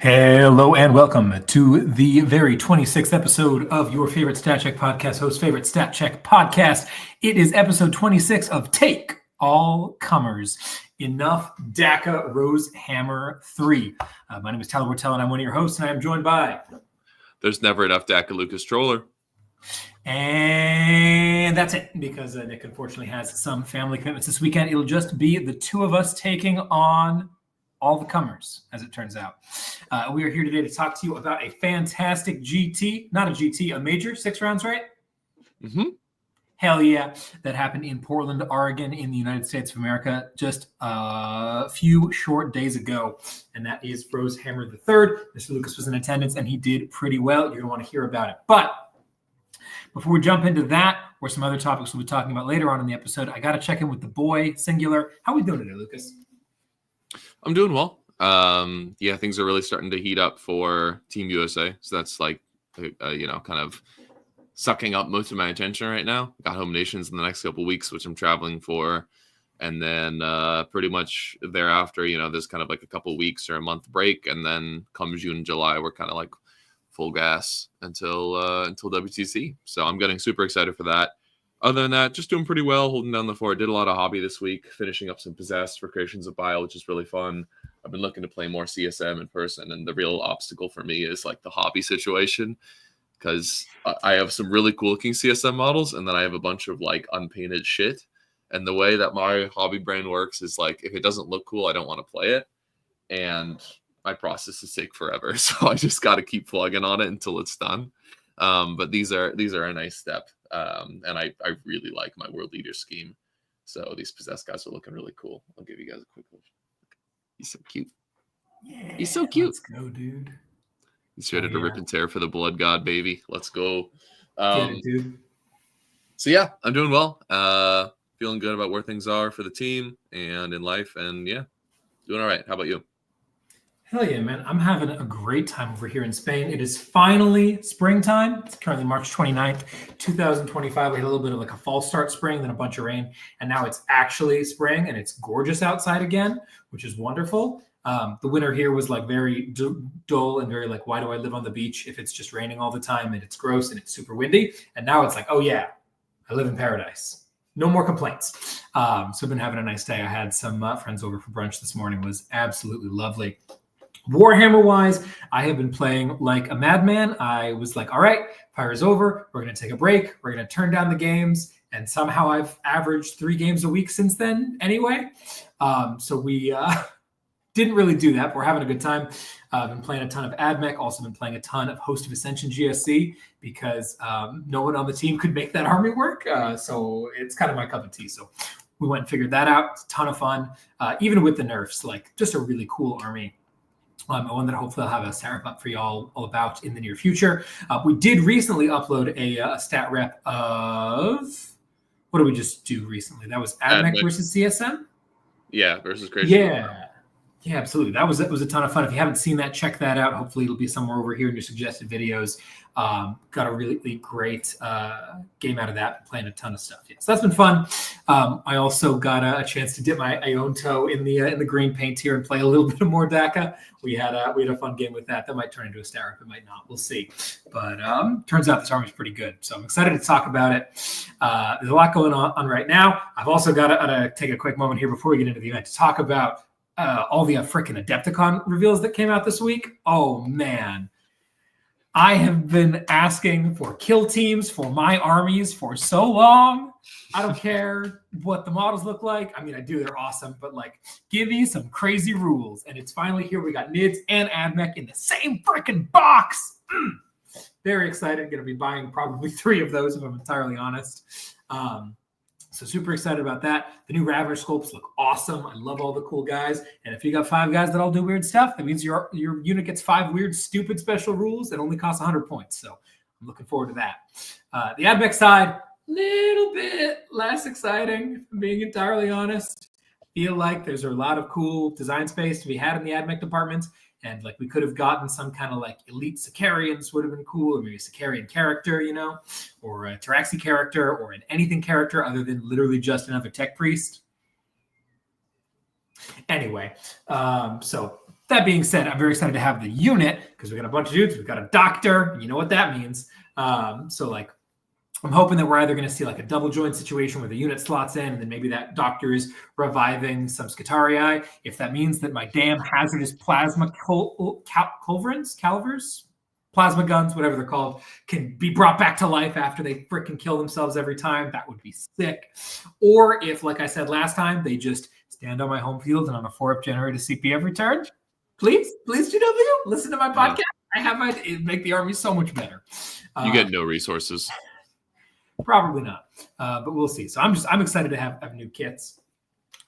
Hello and welcome to the very 26th episode of your favorite Stat Check podcast, host's favorite Stat Check podcast. It is episode 26 of Take All Comers. Enough Dakka Rosehammer 3. My name is Tyler Wortell and I'm one of your hosts, and I am joined by... There's never enough Dakka Lukas Troller. And that's it, because Nick unfortunately has some family commitments this weekend. It'll just be the two of us taking on all the comers, as it turns out. We are here today to talk to you about a fantastic GT, not a GT, a major, 6 rounds, right? Mm-hmm. Hell yeah. That happened in Portland, Oregon, in the United States of America just a few short days ago. And that is Rosehammer the third. Mr. Lukas was in attendance, and he did pretty well. You're going to want to hear about it. But before we jump into that, or some other topics we'll be talking about later on in the episode, I got to check in with the boy, singular. How are we doing today, Lukas? I'm doing well. Yeah, things are really starting to heat up for Team USA. So that's like, kind of sucking up most of my attention right now. Got home nations in the next couple of weeks, which I'm traveling for. And then pretty much thereafter, there's kind of like a couple of weeks or a month break. And then come June and July, we're kind of like full gas until WTC. So I'm getting super excited for that. Other than that, just doing pretty well, holding down the fort. Did a lot of hobby this week, finishing up some Possessed for Creations of Bile, which is really fun. I've been looking to play more CSM in person, and the real obstacle for me is like the hobby situation, because I have some really cool looking CSM models, and then I have a bunch of like unpainted shit. And the way that my hobby brain works is like, if it doesn't look cool, I don't want to play it. And my processes take forever, so I just got to keep plugging on it until it's done. But these are a nice step. And I really like my World Leader scheme. So these Possessed guys are looking really cool. I'll give you guys a quick look. He's so cute. Yeah, he's so cute. Let's go, dude. He's ready to rip and tear for the Blood God, baby. Let's go. Get it, dude. So yeah, I'm doing well. Feeling good about where things are for the team and in life. And yeah, doing all right. How about you? Hell yeah, man. I'm having a great time over here in Spain. It is finally springtime. It's currently March 29th, 2025. We had a little bit of like a false start spring, then a bunch of rain. And now it's actually spring, and it's gorgeous outside again, which is wonderful. The winter here was like very dull and very like, why do I live on the beach if it's just raining all the time and it's gross and it's super windy? And now it's like, oh yeah, I live in paradise. No more complaints. So I've been having a nice day. I had some friends over for brunch this morning. It was absolutely lovely. Warhammer-wise, I have been playing like a madman. I was like, all right, fire is over. We're going to take a break. We're going to turn down the games. And somehow I've averaged 3 games a week since then anyway. So we didn't really do that, but we're having a good time. I've been playing a ton of AdMech, also been playing a ton of Host of Ascension GSC because no one on the team could make that army work. So it's kind of my cup of tea. So we went and figured that out. It's a ton of fun, even with the nerfs, like just a really cool army. One that hopefully I'll have a stat rep up for y'all all about in the near future. We did recently upload a stat rep of... What did we just do recently? That was AdMech versus CSM? Yeah, versus Creation. Yeah, absolutely. That was a ton of fun. If you haven't seen that, check that out. Hopefully it'll be somewhere over here in your suggested videos. Got a really great game out of that, playing a ton of stuff. Yeah, so that's been fun. I also got a chance to dip my own toe in the green paint here and play a little bit more Dakka. We had a fun game with that. That might turn into a stat rep. It might not. We'll see. But turns out this army's pretty good. So I'm excited to talk about it. There's a lot going on right now. I've also got to take a quick moment here before we get into the event to talk about all the freaking Adepticon reveals that came out this week. Oh, man. I have been asking for kill teams for my armies for so long. I don't care what the models look like. I mean, I do. They're awesome. But, like, give me some crazy rules. And it's finally here. We got NIDS and AdMech in the same freaking box. Very excited. Going to be buying probably 3 of those, if I'm entirely honest. So super excited about that. The new Ravager sculpts look awesome. I love all the cool guys. And if you got 5 guys that all do weird stuff, that means your unit gets 5 weird, stupid special rules that only cost 100 points. So I'm looking forward to that. The AdMech side, little bit less exciting, if I'm being entirely honest. Feel like there's a lot of cool design space to be had in the AdMech department. And like we could have gotten some kind of like elite Sicarians would have been cool, or maybe a Sicarian character, or a Taraxi character, or an anything character other than literally just another tech priest. Anyway, so That being said, I'm very excited to have the unit because we got a bunch of dudes. We've got a doctor. You know what that means. So like, I'm hoping that we're either going to see like a double joint situation where the unit slots in, and then maybe that doctor is reviving some Scutarii. If that means that my damn hazardous plasma calivers, plasma guns, whatever they're called, can be brought back to life after they freaking kill themselves every time, that would be sick. Or if, like I said last time, they just stand on my home field and on a 4-up generator CP every turn. Please, GW, listen to my podcast. I have it'd make the army so much better. You get no resources. Probably not, but we'll see. So I'm excited to have new kits.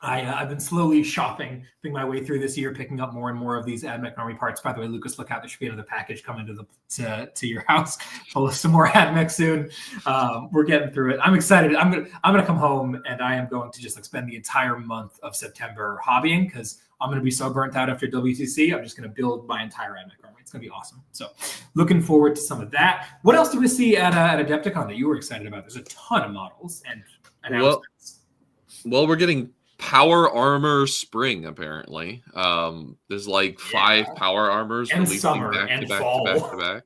I've been slowly shopping my way through this year, picking up more and more of these AdMech Army parts. By the way, Lucas, look out! There should be another package coming to your house full of some more AdMech soon. We're getting through it. I'm excited. I'm gonna come home and I am going to just like spend the entire month of September hobbying because I'm gonna be so burnt out after WTC. I'm just gonna build my entire AdMech Army. It's gonna be awesome. So looking forward to some of that. What else do we see at Adepticon that you were excited about? There's a ton of models and announcements. Well, we're getting power armor spring apparently. There's like 5 power armors and releasing summer back and to back fall. to back to back.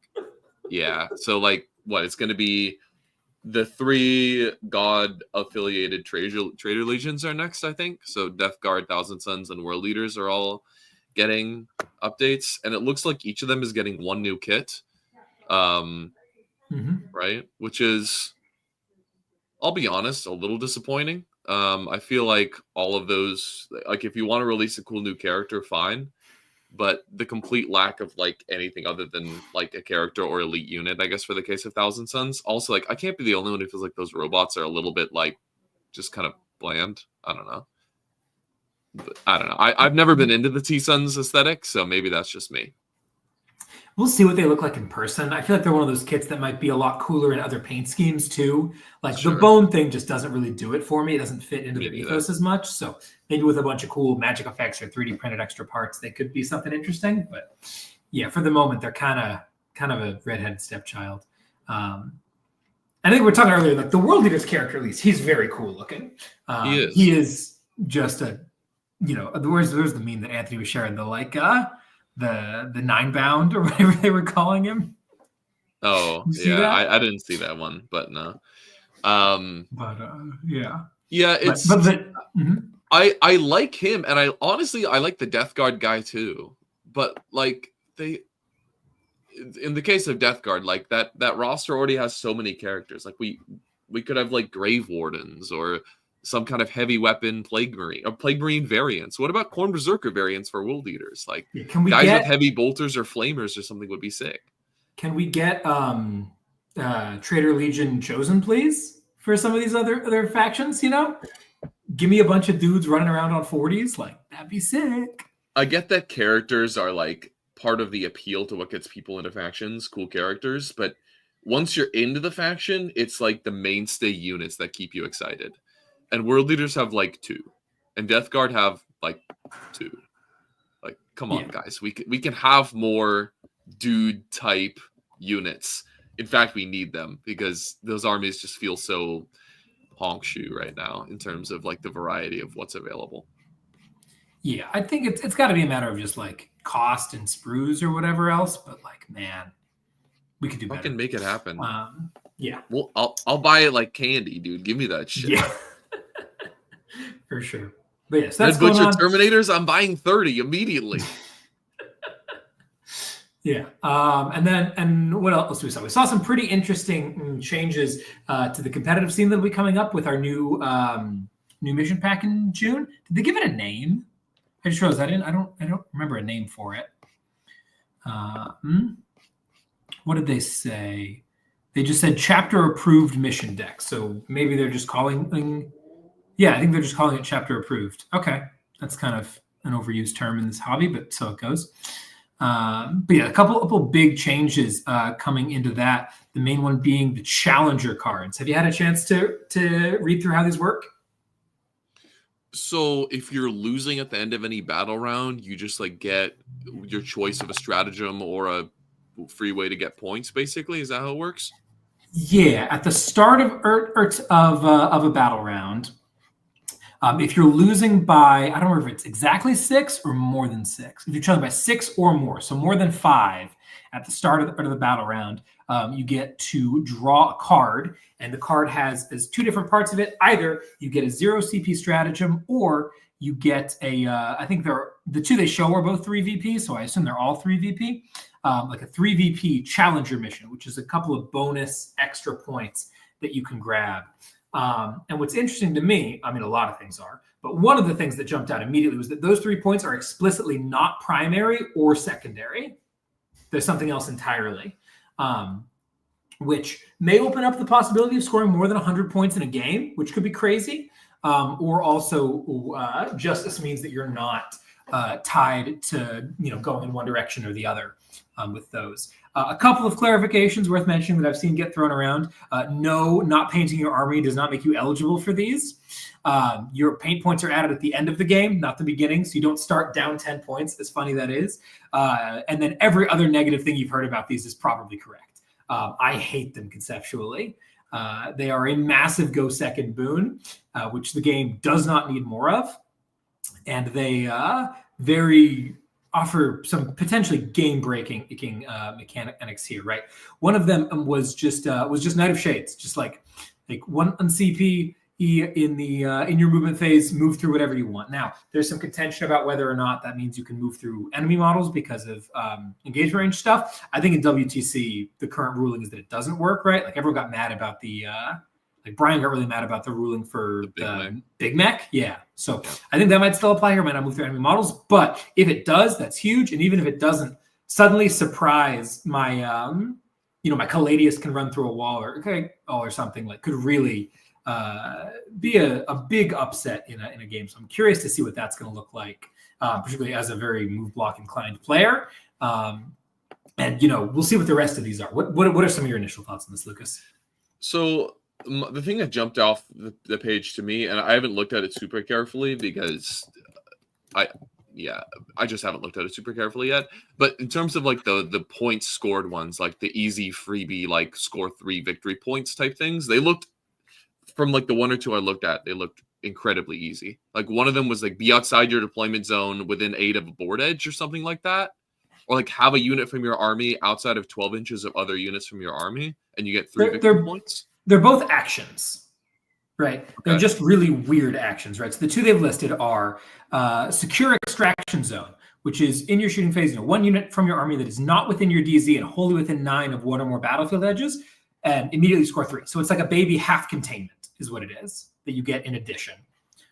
Yeah. So like what it's going to be, the 3 god affiliated trader legions are next, I think. So Death Guard, Thousand Sons, and World Leaders are all getting updates, and it looks like each of them is getting 1 new kit. Right, which is, I'll be honest, a little disappointing. I feel like all of those, like if you want to release a cool new character, fine. But the complete lack of like anything other than like a character or elite unit, I guess, for the case of Thousand Sons. Also, like I can't be the only one who feels like those robots are a little bit like just kind of bland. I don't know. But I don't know. I've never been into the T-Sons aesthetic, so maybe that's just me. We'll see what they look like in person. I feel like they're one of those kits that might be a lot cooler in other paint schemes too. Like the bone thing just doesn't really do it for me. It doesn't fit into the ethos as much. So maybe with a bunch of cool magic effects or 3D printed extra parts, they could be something interesting. But yeah, for the moment, they're kind of a redheaded stepchild. I think we were talking earlier, like the World Leaders character, at least, he's very cool looking. He is just a, where's the meme that Anthony was sharing? The 9-bound or whatever they were calling him. Oh, yeah. I didn't see that one, but no. Yeah. Yeah, it's I like him, and I honestly like the Death Guard guy too. But like in the case of Death Guard, like that roster already has so many characters. Like we could have like Grave Wardens or some kind of heavy weapon Plague Marine variants. What about Corn Berserker variants for World Eaters? Like guys with heavy bolters or flamers or something would be sick. Can we get Traitor Legion Chosen, please, for some of these other factions? Give me a bunch of dudes running around on 40s. Like that'd be sick. I get that characters are like part of the appeal to what gets people into factions, cool characters, but once you're into the faction, it's like the mainstay units that keep you excited. And World Leaders have like 2, and Death Guard have like 2. Like, come on, guys, we can have more dude type units. In fact, we need them because those armies just feel so honk shoe right now in terms of like the variety of what's available. Yeah, I think it's got to be a matter of just like cost and sprues or whatever else. But like, man, we could do better. I can make it happen. Yeah. Well, I'll buy it like candy, dude. Give me that shit. Yeah. For sure. But yes, that's Red Butcher Terminators. I'm buying 30 immediately. Yeah. And what else we saw? We saw some pretty interesting changes to the competitive scene that'll be coming up with our new mission pack in June. Did they give it a name? I just realized I don't remember a name for it. What did they say? They just said chapter approved mission deck. So maybe they're just calling. Yeah, I think they're just calling it chapter approved. Okay, that's kind of an overused term in this hobby, but so it goes. But yeah, a couple big changes coming into that. The main one being the challenger cards. Have you had a chance to read through how these work? So if you're losing at the end of any battle round, you just like get your choice of a stratagem or a free way to get points. Basically, is that how it works? Yeah, at the start of a battle round, If you're losing by, I don't remember if it's exactly 6 or more than 6. If you're trailing by 6 or more, so more than 5 at the start of the battle round, you get to draw a card, and the card has 2 different parts of it. Either you get a 0 CP stratagem, or you get I think the 2 they show are both 3 VP, so I assume they're all 3 VP, like a 3 VP challenger mission, which is a couple of bonus extra points that you can grab. And what's interesting to me, I mean, a lot of things are, but one of the things that jumped out immediately was that those 3 points are explicitly not primary or secondary. There's something else entirely, which may open up the possibility of scoring more than 100 points in a game, which could be crazy. Or also justice means that you're not tied to, going in one direction or the other with those. A couple of clarifications worth mentioning that I've seen get thrown around. No, not painting your army does not make you eligible for these. Your paint points are added at the end of the game, not the beginning, so you don't start down 10 points, as funny that is. And then every other negative thing you've heard about these is probably correct. I hate them conceptually. They are a massive go second boon, which the game does not need more of. And they offer some potentially game-breaking mechanics here, right? One of them was just Knight of Shades, just like 1 on CP in your movement phase, move through whatever you want. Now, there's some contention about whether or not that means you can move through enemy models because of engagement range stuff. I think in WTC, the current ruling is that it doesn't work, right? Like everyone got mad about Brian got really mad about the ruling for the Big Mech. Yeah. So I think that might still apply here. Might not move through enemy models, but if it does, that's huge. And even if it doesn't, suddenly surprise my, my Caladius can run through a wall or something, like could really be a big upset in a game. So I'm curious to see what that's going to look like, particularly as a very move block inclined player. And we'll see what the rest of these are. What are some of your initial thoughts on this, Lucas? So the thing that jumped off the page to me, and I haven't looked at it super carefully because I just haven't looked at it super carefully yet. But in terms of like the points scored ones, like the easy freebie, like score 3 victory points type things, they looked, from like the 1 or 2 I looked at, they looked incredibly easy. Like one of them was like be outside your deployment zone within 8 of a board edge or something like that. Or like have a unit from your army outside of 12 inches of other units from your army, and you get 3 victory points. They're both actions, right? Okay. They're just really weird actions, right? So the 2 they've listed are secure extraction zone, which is in your shooting phase, 1 unit from your army that is not within your DZ and wholly within 9 of 1 or more battlefield edges, and immediately score 3. So it's like a baby half containment is what it is that you get in addition.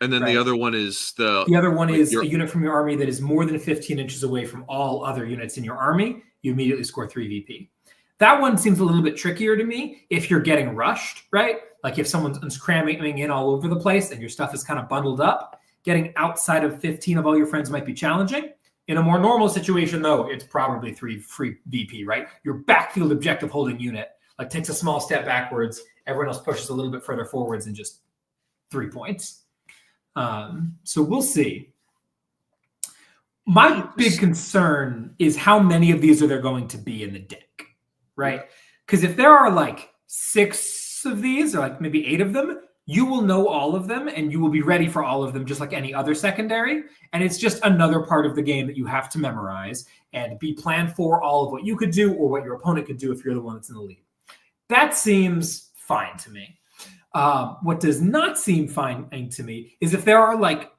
And then the other one is a unit from your army that is more than 15 inches away from all other units in your army. You immediately score 3 VP. That one seems a little bit trickier to me if you're getting rushed, right? Like if someone's cramming in all over the place and your stuff is kind of bundled up, getting outside of 15 of all your friends might be challenging. In a more normal situation, though, it's probably 3 free VP, right? Your backfield objective holding unit like takes a small step backwards. Everyone else pushes a little bit further forwards and just 3 points. So we'll see. My big concern is how many of these are there going to be in the deck, right? Because if there are like 6 of these or like maybe 8 of them, you will know all of them and you will be ready for all of them just like any other secondary. And it's just another part of the game that you have to memorize and be planned for all of what you could do or what your opponent could do if you're the one that's in the lead. That seems fine to me. What does not seem fine to me is if there are like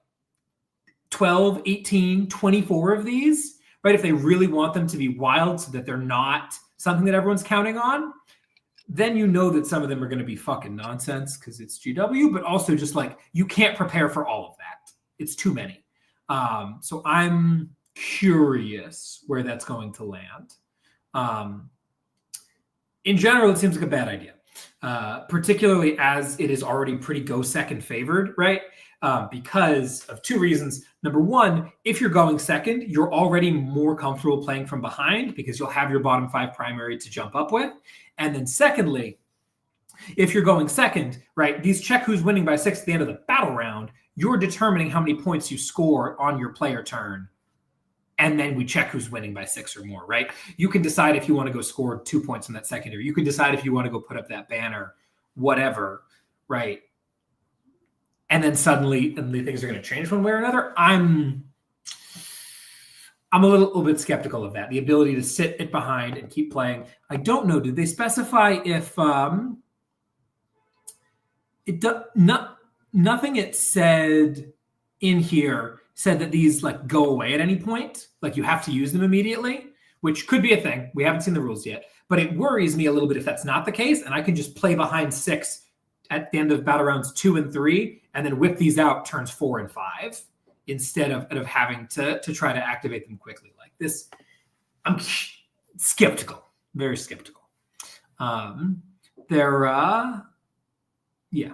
12, 18, 24 of these, right? If they really want them to be wild so that they're not something that everyone's counting on, then you know that some of them are going to be fucking nonsense because it's GW, but also just like you can't prepare for all of that. It's too many. So I'm curious where that's going to land. In general, it seems like a bad idea, particularly as it is already pretty go second favored, right? Because of 2 reasons. Number one, if you're going second, you're already more comfortable playing from behind because you'll have your bottom 5 primary to jump up with. And then secondly, if you're going second, right, these check who's winning by 6 at the end of the battle round, you're determining how many points you score on your player turn. And then we check who's winning by 6 or more, right? You can decide if you want to go score 2 points in that secondary. You can decide if you want to go put up that banner, whatever, right? and then suddenly things are going to change one way or another. I'm a little bit skeptical of that. The ability to sit it behind and keep playing. I don't know. Did they specify if nothing it said in here said that these like go away at any point? Like you have to use them immediately, which could be a thing. We haven't seen the rules yet, but it worries me a little bit if that's not the case, and I can just play behind 6 at the end of battle rounds 2 and 3, and then whip these out turns 4 and 5 instead of having to try to activate them quickly like this. I'm skeptical, very skeptical. Yeah.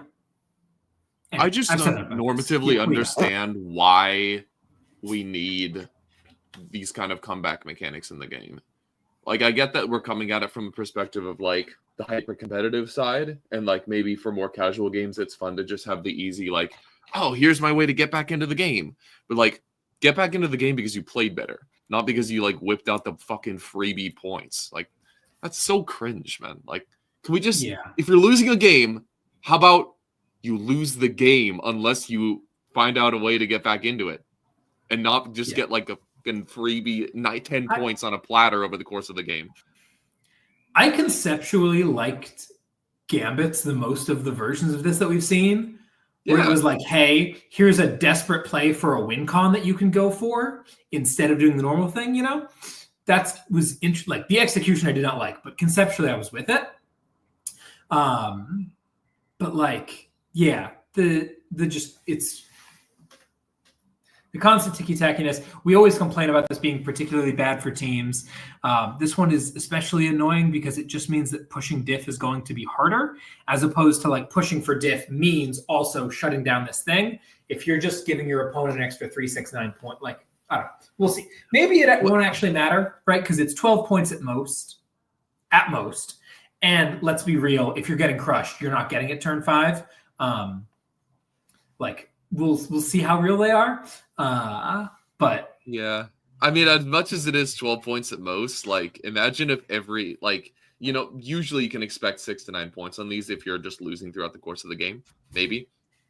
Anyway, I just don't normatively understand why we need these kind of comeback mechanics in the game. Like, I get that we're coming at it from a perspective of like the hyper competitive side, and like maybe for more casual games, it's fun to just have the easy like, oh, here's my way to get back into the game. But like, get back into the game because you played better, not because you like whipped out the fucking freebie points. Like, that's so cringe, man. Like, can we just, if you're losing a game, how about you lose the game unless you find out a way to get back into it and not just get like a fucking freebie 10 points on a platter over the course of the game. I conceptually liked Gambits the most of the versions of this that we've seen, where it was like, hey, here's a desperate play for a win con that you can go for instead of doing the normal thing, you know? That was interesting. Like the execution I did not like, but conceptually I was with it. But like, yeah, the constant ticky-tackiness. We always complain about this being particularly bad for teams. This one is especially annoying because it just means that pushing diff is going to be harder, as opposed to like pushing for diff means also shutting down this thing. If you're just giving your opponent an extra 3, 6, 9 point, like, I don't know. We'll see. Maybe it won't actually matter, right? Because it's 12 points at most. And let's be real, if you're getting crushed, you're not getting it turn 5. Like, we'll see how real they are. But yeah, I mean, as much as it is 12 points at most, like imagine if every, like, you know, usually you can expect 6 to 9 points on these if you're just losing throughout the course of the game. Maybe.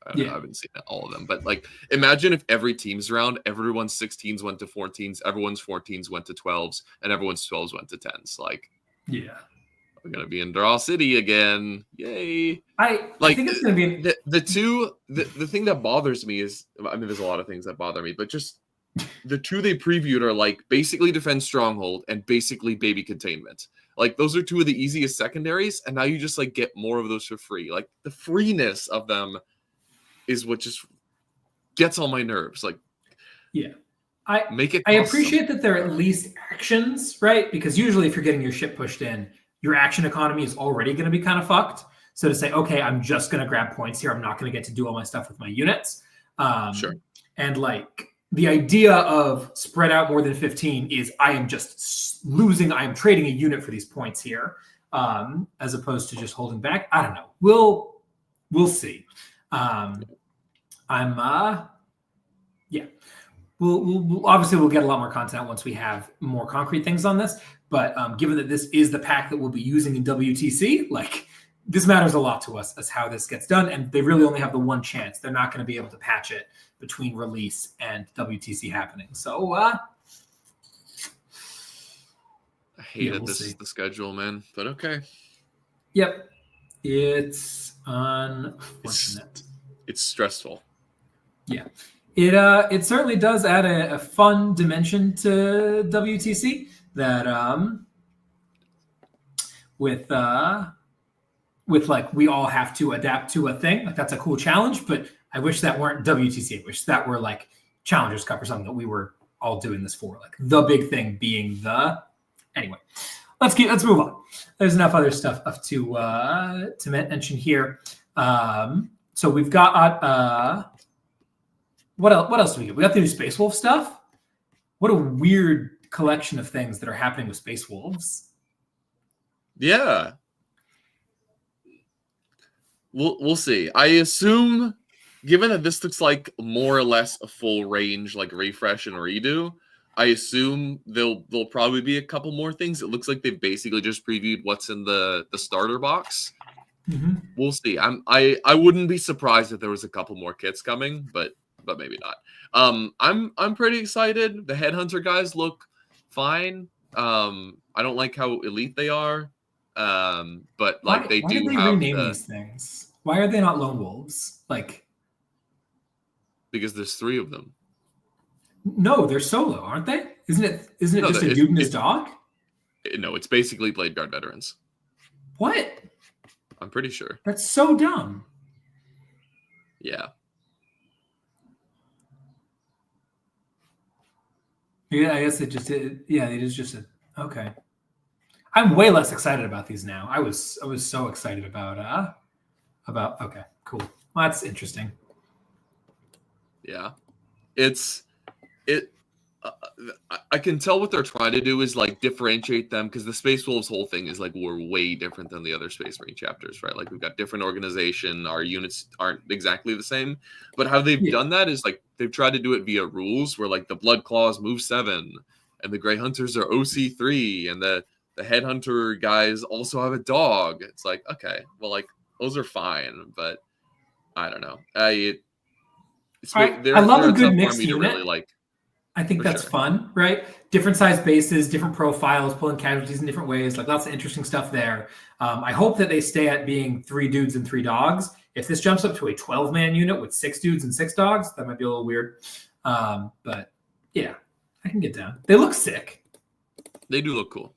I don't know, I haven't seen all of them, but like imagine if every team's round, everyone's 16s went to 14s, everyone's 14s went to 12s, and everyone's 12s went to 10s. Like, we're gonna be in Draw City again. Yay! I think it's gonna be the thing that bothers me is, I mean, there's a lot of things that bother me, but just the 2 they previewed are like basically Defend Stronghold and basically Baby Containment. Like those are 2 of the easiest secondaries, and now you just like get more of those for free. Like the freeness of them is what just gets on my nerves. Like, I appreciate that they're at least actions, right? Because usually if you're getting your shit pushed in, your action economy is already going to be kind of fucked. So to say, okay, I'm just going to grab points here. I'm not going to get to do all my stuff with my units. And like the idea of spread out more than 15 is I am just losing. I am trading a unit for these points here, as opposed to just holding back. I don't know. We'll see. We'll obviously we'll get a lot more content once we have more concrete things on this. But given that this is the pack that we'll be using in WTC, like this matters a lot to us as how this gets done. And they really only have the one chance. They're not going to be able to patch it between release and WTC happening. So I hate it. This is the schedule, man. But okay. Yep. It's unfortunate. It's stressful. Yeah. It certainly does add a fun dimension to WTC that with like we all have to adapt to a thing. Like that's a cool challenge, but I wish that weren't WTC. I wish that were like Challengers Cup or something that we were all doing this for. Like the big thing being anyway. Let's move on. There's enough other stuff to mention here. So we've got what else do we get? We got the new Space Wolf stuff. What a weird collection of things that are happening with Space Wolves. Yeah. We'll see. I assume, given that this looks like more or less a full range, like refresh and redo, I assume there'll probably be a couple more things. It looks like they've basically just previewed what's in the starter box. We'll see. I wouldn't be surprised if there was a couple more kits coming, but maybe not. I'm pretty excited. The Headhunter guys look fine. I don't like how elite they are. But like Why did they have rename these things? Why are they not lone wolves? Like, because there's 3 of them. no, they're solo, aren't they? Isn't it No, just a dude and his dog? No, it's basically Blade Guard veterans. What? I'm pretty sure. That's so dumb. Yeah. Yeah, I guess it just yeah, it is just okay. I'm way less excited about these now. I was so excited about okay, cool. Well, that's interesting. Yeah. I can tell what they're trying to do is like differentiate them, because the Space Wolves whole thing is like we're way different than the other Space Marine chapters, right? Like we've got different organization, our units aren't exactly the same, but how they've done that is like they've tried to do it via rules where like the Blood Claws move 7 and the Grey Hunters are OC3 and the Headhunter guys also have a dog. It's like, okay, well, like those are fine, but I don't know. I love a good mixed unit. really like. I think that's fun, right? Different size bases, different profiles, pulling casualties in different ways, like lots of interesting stuff there. I hope that they stay at being 3 dudes and 3 dogs. If this jumps up to a 12-man unit with 6 dudes and 6 dogs, that might be a little weird. But yeah, I can get down. They look sick. They do look cool.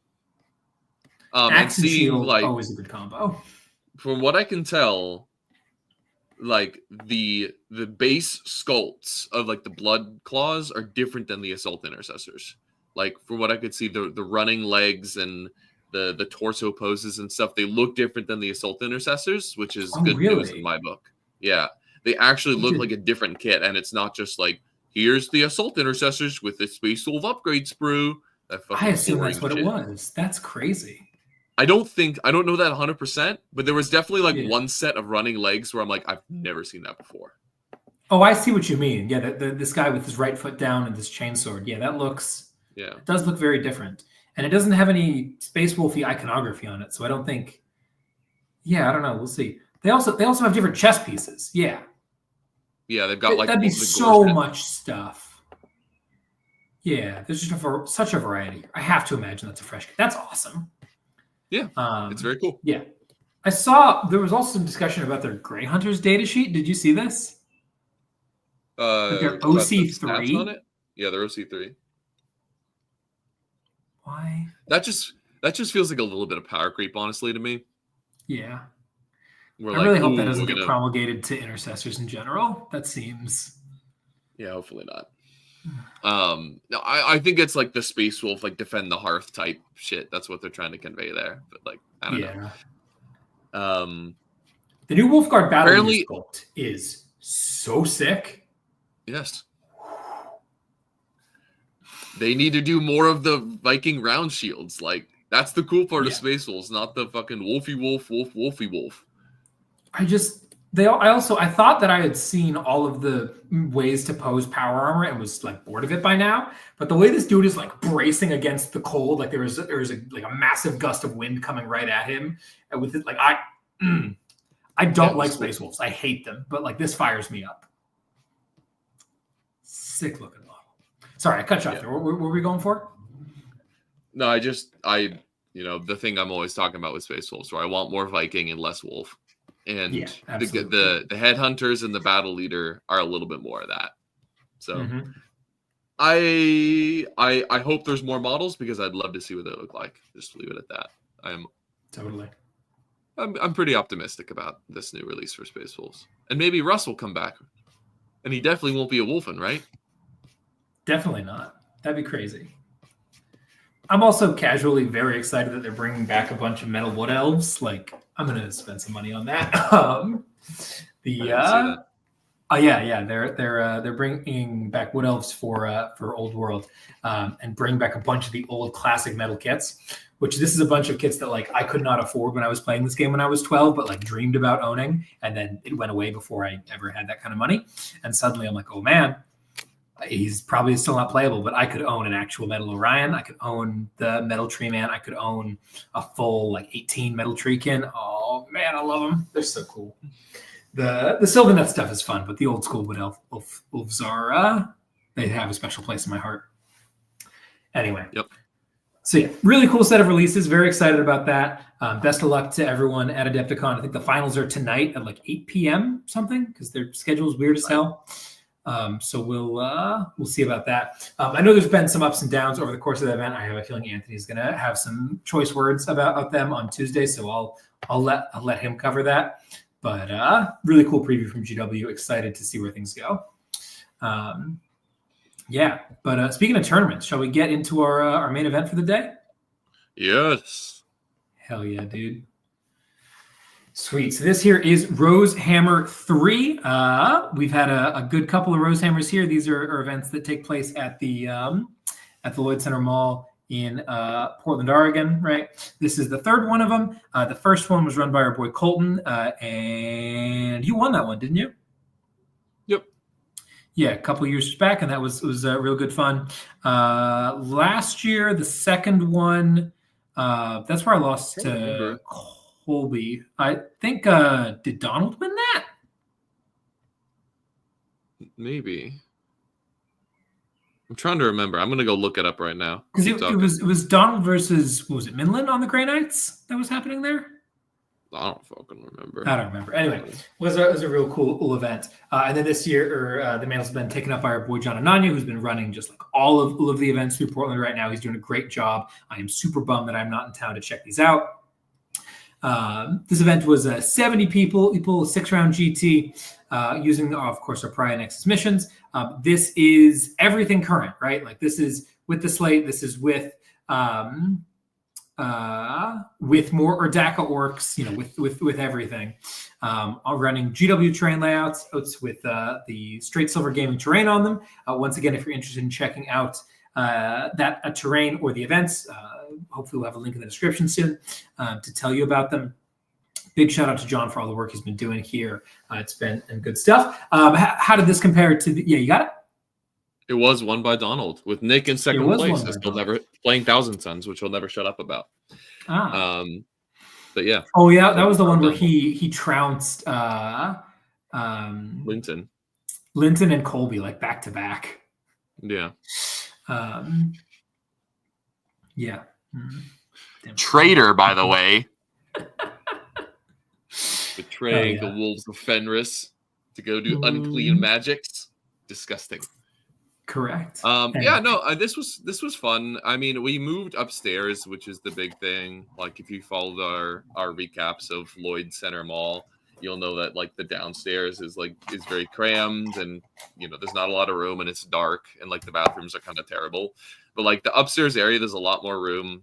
Axe and shield, like, always a good combo. From what I can tell, like the base sculpts of like the Blood Claws are different than the Assault Intercessors. Like from what I could see, the running legs and the torso poses and stuff, they look different than the Assault Intercessors, which is good news in my book. Yeah, they actually look like a different kit, and it's not just like here's the Assault Intercessors with the Space Wolf upgrade sprue. I assume that's what it was. That's crazy. I don't know that 100%, but there was definitely like one set of running legs where I'm like, I've never seen that before. Oh, I see what you mean. Yeah, this guy with his right foot down and this chainsword. Yeah, that looks. Yeah, it does look very different, and it doesn't have any Space Wolfy iconography on it, so I don't think. Yeah, I don't know. We'll see. They also have different chess pieces. Yeah. Yeah, they've got like that'd be so much stuff. Yeah, there's just such a variety. I have to imagine that's a fresh. That's awesome. Yeah, it's very cool. Yeah. I saw there was also some discussion about their Grey Hunters data sheet. Did you see this? Like their OC3 on it? Yeah, they're OC3. Why? That just feels like a little bit of power creep, honestly, to me. Yeah. I really hope that doesn't get promulgated to intercessors in general. That seems. Yeah, hopefully not. No, I think it's like the Space Wolf, like defend the hearth type shit. That's what they're trying to convey there. But like, I don't know. The new Wolfguard battle sculpt is so sick. Yes. They need to do more of the Viking round shields. Like that's the cool part of Space Wolves, not the fucking Wolfy Wolf. I thought that I had seen all of the ways to pose power armor and was like bored of it by now. But the way this dude is like bracing against the cold, like there was a massive gust of wind coming right at him, and with it, like I don't like Space Wolves. I hate them, but like this fires me up. Sick looking model. Sorry, I cut you off there. What were we going for? No, the thing I'm always talking about with Space Wolves, where I want more Viking and less Wolf. And the Headhunters and the Battle Leader are a little bit more of that. So I hope there's more models because I'd love to see what they look like. Just leave it at that. I'm pretty optimistic about this new release for Space Wolves. And maybe Russ will come back. And he definitely won't be a Wolfen, right? Definitely not. That'd be crazy. I'm also casually very excited that they're bringing back a bunch of metal wood elves. Like, I'm gonna spend some money on that. They're bringing back wood elves for Old World, and bring back a bunch of the old classic metal kits. Which this is a bunch of kits that like I could not afford when I was playing this game when I was 12, but like dreamed about owning, and then it went away before I ever had that kind of money. And suddenly I'm like, oh man, He's probably still not playable, but I could own an actual Metal Orion. I could own the Metal Tree Man. I could own a full 18 Metal Treekin. Oh man, I love them. They're so cool. The Sylvaneth stuff is fun, but the old school Wood Elves are they have a special place in my heart. Anyway. Yep. So yeah, really cool set of releases. Very excited about that. Best of luck to everyone at Adepticon. I think the finals are tonight at 8 p.m. something because their schedule is weird as hell. So we'll see about that. I know there's been some ups and downs over the course of the event. I have a feeling Anthony's going to have some choice words about them on Tuesday, so I'll let him cover that. But really cool preview from GW. Excited to see where things go. Yeah, but speaking of tournaments, shall we get into our main event for the day? Yes. Hell yeah, dude. Sweet. So this here is Rosehammer 3. We've had a good couple of Rosehammers here. These are events that take place at the Lloyd Center Mall in Portland, Oregon, right? This is the third one of them. The first one was run by our boy Colton, and you won that one, didn't you? Yep. Yeah, a couple years back, and that was real good fun. Last year, the second one, that's where I lost to Colby. I think, did Donald win that? Maybe. I'm trying to remember. I'm going to go look it up right now. Because it was Donald versus, what was it, Minland on the Grey Knights that was happening there? I don't fucking remember. I don't remember. Anyway, it was a real cool event. And then this year, the mantle's been taken up by our boy John Ananya, who's been running just all of the events through Portland right now. He's doing a great job. I am super bummed that I'm not in town to check these out. This event was 70 people, 6-round GT, using, of course, our Pariah Nexus missions. This is everything current, right? This is with the slate. This is with more Dakka orcs, with everything. Running GW terrain layouts with the straight silver gaming terrain on them. Once again, if you're interested in checking out that terrain or the events, hopefully we'll have a link in the description soon to tell you about them. Big shout out to John for all the work he's been doing here. It's been good stuff. How did this compare to you got it? It was won by Donald with Nick in second place. Still never playing Thousand Suns, which he'll never shut up about. But yeah. Oh yeah, that was the one where he trounced Linton and Colby back to back. Yeah. Yeah. Traitor, by the way. Betraying the Wolves of Fenris to go do unclean magics. Disgusting. Correct. This was fun. I mean, we moved upstairs, which is the big thing. If you followed our recaps of Lloyd Center Mall, you'll know that the downstairs is very crammed, and there's not a lot of room, and it's dark, and the bathrooms are kind of terrible. But the upstairs area, there's a lot more room.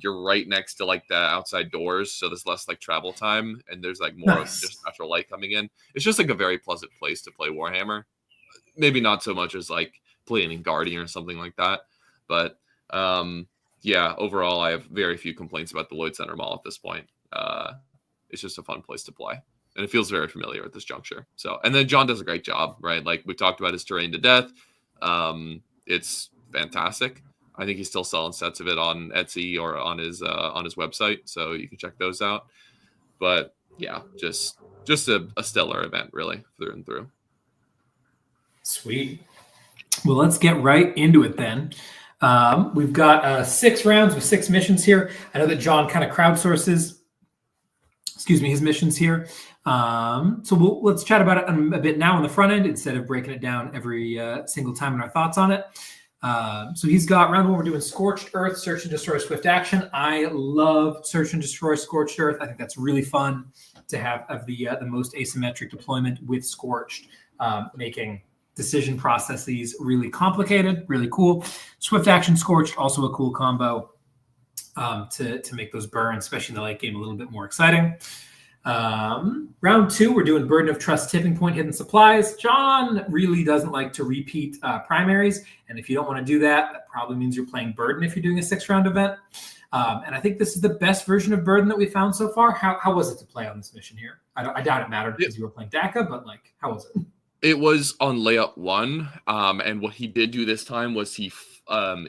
You're right next to the outside doors, so there's less of time, and there's more of just natural light coming in. It's just a very pleasant place to play Warhammer. Maybe not so much as playing Guardian or something like that, but overall I have very few complaints about the Lloyd Center Mall at this point. It's just a fun place to play, and it feels very familiar at this juncture. So, and then John does a great job, right? We talked about his terrain to death. It's fantastic. I think he's still selling sets of it on Etsy or on his website, so you can check those out. But yeah, just a stellar event, really, through and through. Sweet. Well, let's get right into it then. We've got 6 rounds with 6 missions here. I know that John kind of crowdsources, his missions here. So let's chat about it a bit now on the front end instead of breaking it down every single time in our thoughts on it. So he's got round 1. We're doing Scorched Earth, Search and Destroy, Swift Action. I love Search and Destroy, Scorched Earth. I think that's really fun to have the most asymmetric deployment with Scorched, making decision processes really complicated, really cool. Swift Action, Scorched, also a cool combo to make those burns, especially in the late game, a little bit more exciting. Round 2, we're doing Burden of Trust, Tipping Point, Hidden Supplies. John really doesn't like to repeat primaries, and if you don't want to do that, that probably means you're playing Burden if you're doing a 6-round event. And I think this is the best version of Burden that we found so far. How was it to play on this mission here? I doubt it mattered because you were playing Dakka, but how was it? It was on layup 1, and what he did do this time was he,